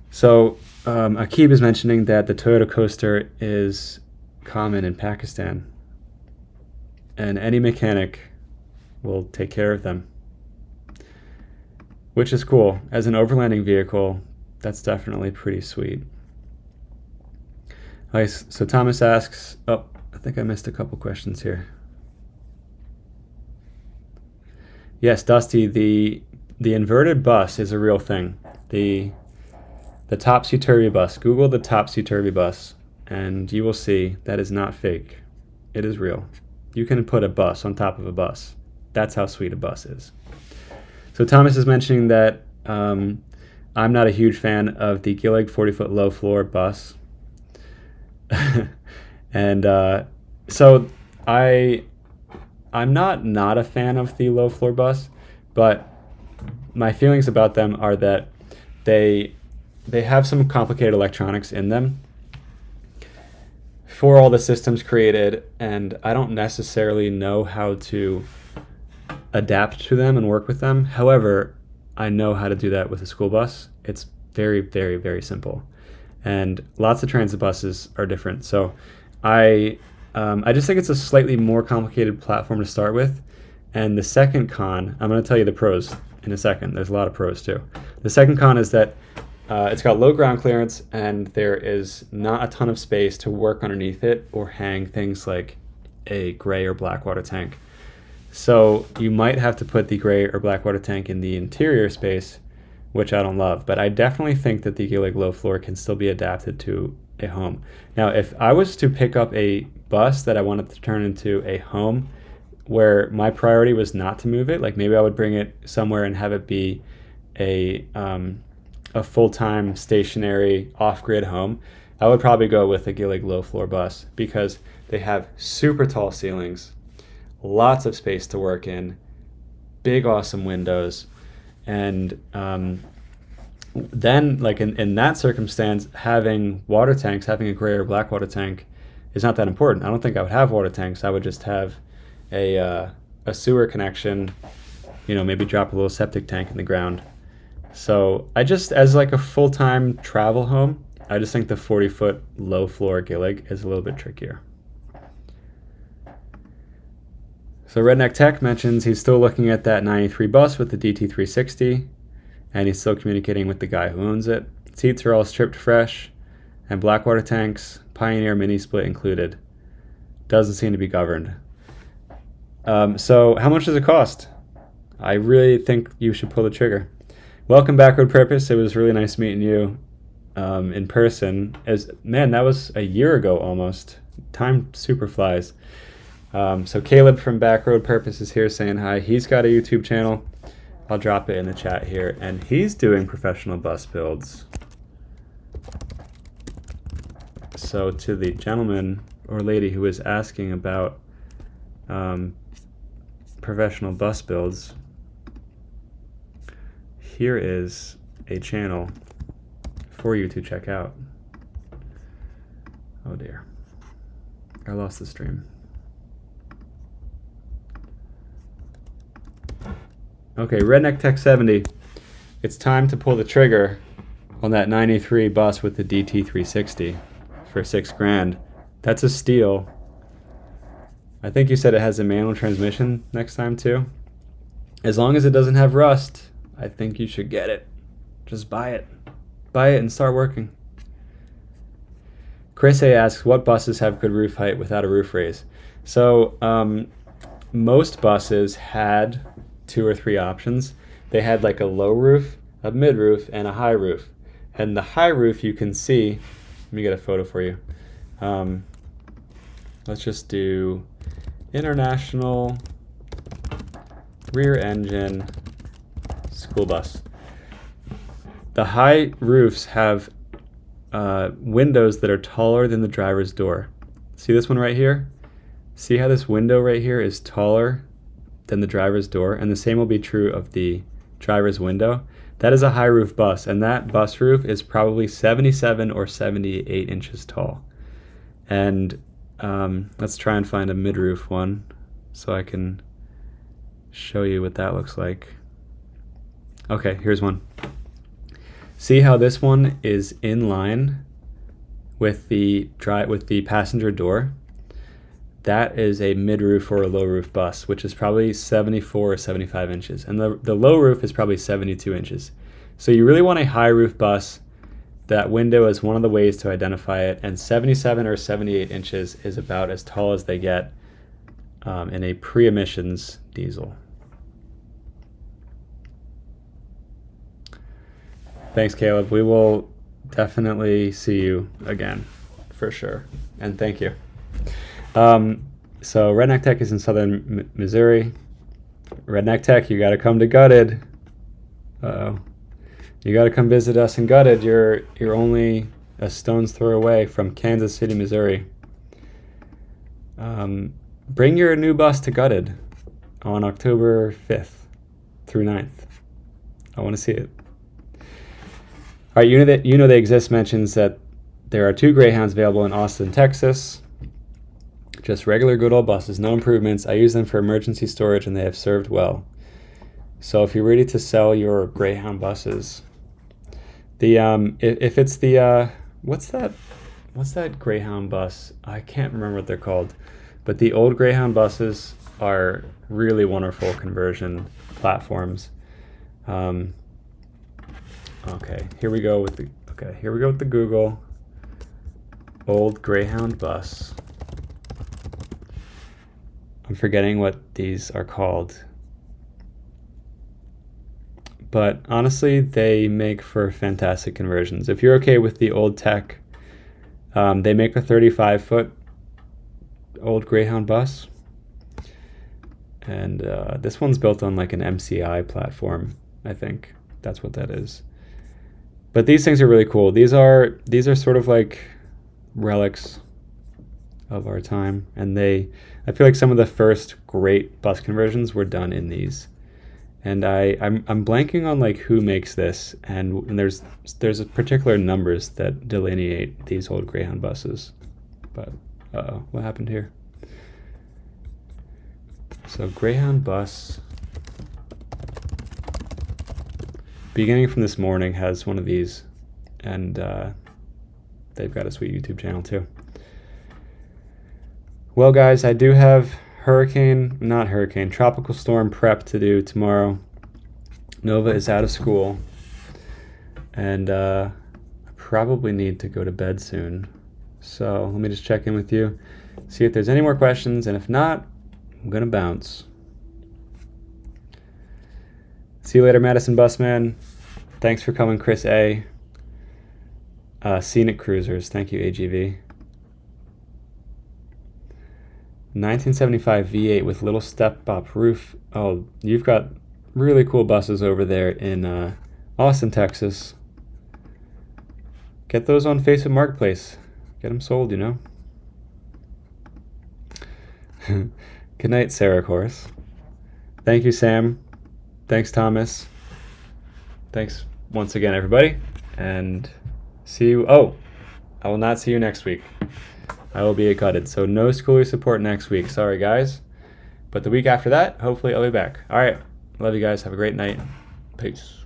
A: So Akib is mentioning that the Toyota Coaster is common in Pakistan, and any mechanic will take care of them, which is cool. As an overlanding vehicle, that's definitely pretty sweet. Nice. So Thomas asks, oh, I think I missed a couple questions here. Yes, Dusty, the inverted bus is a real thing. The topsy-turvy bus. Google the topsy-turvy bus, and you will see that is not fake. It is real. You can put a bus on top of a bus. That's how sweet a bus is. So Thomas is mentioning that I'm not a huge fan of the Gilligan 40-foot low floor bus. And so I'm not a fan of the low floor bus, but my feelings about them are that they have some complicated electronics in them for all the systems created, and I don't necessarily know how to adapt to them and work with them. However, I know how to do that with a school bus. It's very, very, very simple. And lots of transit buses are different. So I I just think it's a slightly more complicated platform to start with. And the second con, I'm going to tell you the pros in a second. There's a lot of pros too. The second con is that it's got low ground clearance and there is not a ton of space to work underneath it or hang things like a gray or black water tank. So you might have to put the gray or black water tank in the interior space, which I don't love. But I definitely think that the Gillig low floor can still be adapted to a home. Now, if I was to pick up a bus that I wanted to turn into a home where my priority was not to move it, like maybe I would bring it somewhere and have it be a full-time stationary off-grid home, I would probably go with a Gillig low floor bus because they have super tall ceilings, lots of space to work in, big awesome windows, and then like in that circumstance, having water tanks, having a gray or black water tank is not that important. I don't think I would have water tanks. I would just have a sewer connection, maybe drop a little septic tank in the ground. So I just, as like a full-time travel home, I just think the 40-foot low floor Gillig is a little bit trickier. So Redneck Tech mentions he's still looking at that 93 bus with the DT360, and he's still communicating with the guy who owns it. Seats are all stripped fresh, and Blackwater tanks, Pioneer mini split included. Doesn't seem to be governed. So how much does it cost? I really think you should pull the trigger. Welcome back, Road Purpose. It was really nice meeting you in person. Man, that was a year ago almost. Time super flies. So Caleb from Backroad Purpose is here saying hi. He's got a YouTube channel. I'll drop it in the chat here. And he's doing professional bus builds. So to the gentleman or lady who was asking about professional bus builds, here is a channel for you to check out. Oh dear. I lost the stream. Okay, Redneck Tech 70. It's time to pull the trigger on that 93 bus with the DT360 for $6,000. That's a steal. I think you said it has a manual transmission next time too. As long as it doesn't have rust, I think you should get it. Just buy it. Buy it and start working. Chris A asks, what buses have good roof height without a roof raise? So most buses had 2 or 3 options. They had like a low roof, a mid roof, and a high roof. And the high roof you can see, let me get a photo for you. Let's just do International Rear Engine School Bus. The high roofs have windows that are taller than the driver's door. See this one right here? See how this window right here is taller than the driver's door? And the same will be true of the driver's window. That is a high roof bus, and that bus roof is probably 77 or 78 inches tall. And let's try and find a mid-roof one so I can show you what that looks like. Okay, here's one. See how this one is in line with the passenger door? That is a mid-roof or a low-roof bus, which is probably 74 or 75 inches. And the low roof is probably 72 inches. So you really want a high-roof bus. That window is one of the ways to identify it. And 77 or 78 inches is about as tall as they get in a pre-emissions diesel. Thanks, Caleb. We will definitely see you again, for sure. And thank you. So Redneck Tech is in southern Missouri. Redneck Tech, you got to come to Gutted. Uh-oh. You got to come visit us in Gutted. You're only a stone's throw away from Kansas City, Missouri. Bring your new bus to Gutted on October 5th through 9th. I want to see it. All right, you know they exist mentions that there are 2 Greyhounds available in Austin, Texas. Just regular good old buses, no improvements. I use them for emergency storage and they have served well. So if you're ready to sell your Greyhound buses, if it's the what's what's that Greyhound bus? I can't remember what they're called, but the old Greyhound buses are really wonderful conversion platforms. Okay, here we go with the Google old Greyhound bus. I'm forgetting what these are called, but honestly, they make for fantastic conversions. If you're okay with the old tech, they make a 35-foot old Greyhound bus, and this one's built on like an MCI platform. I think that's what that is. But these things are really cool. These are sort of like relics of our time, and I feel like some of the first great bus conversions were done in these. And I'm blanking on like who makes this, and there's a particular numbers that delineate these old Greyhound buses. But what happened here? So Greyhound bus, beginning from this morning, has one of these, and they've got a sweet YouTube channel too. Well, guys, I do have tropical storm prep to do tomorrow. Nova is out of school, and I probably need to go to bed soon. So let me just check in with you, see if there's any more questions, and if not, I'm gonna bounce. See you later, Madison Busman. Thanks for coming, Chris A. Scenic Cruisers, thank you, AGV. 1975 V8 with little step-up roof. Oh, you've got really cool buses over there in Austin, Texas. Get those on Facebook Marketplace. Get them sold, you know. Good night, Sarah, of course. Thank you, Sam. Thanks, Thomas. Thanks once again, everybody. And see you. Oh, I will not see you next week. I will be gutted. So no Skoolie Support next week. Sorry, guys. But the week after that, hopefully I'll be back. All right. Love you guys. Have a great night. Peace.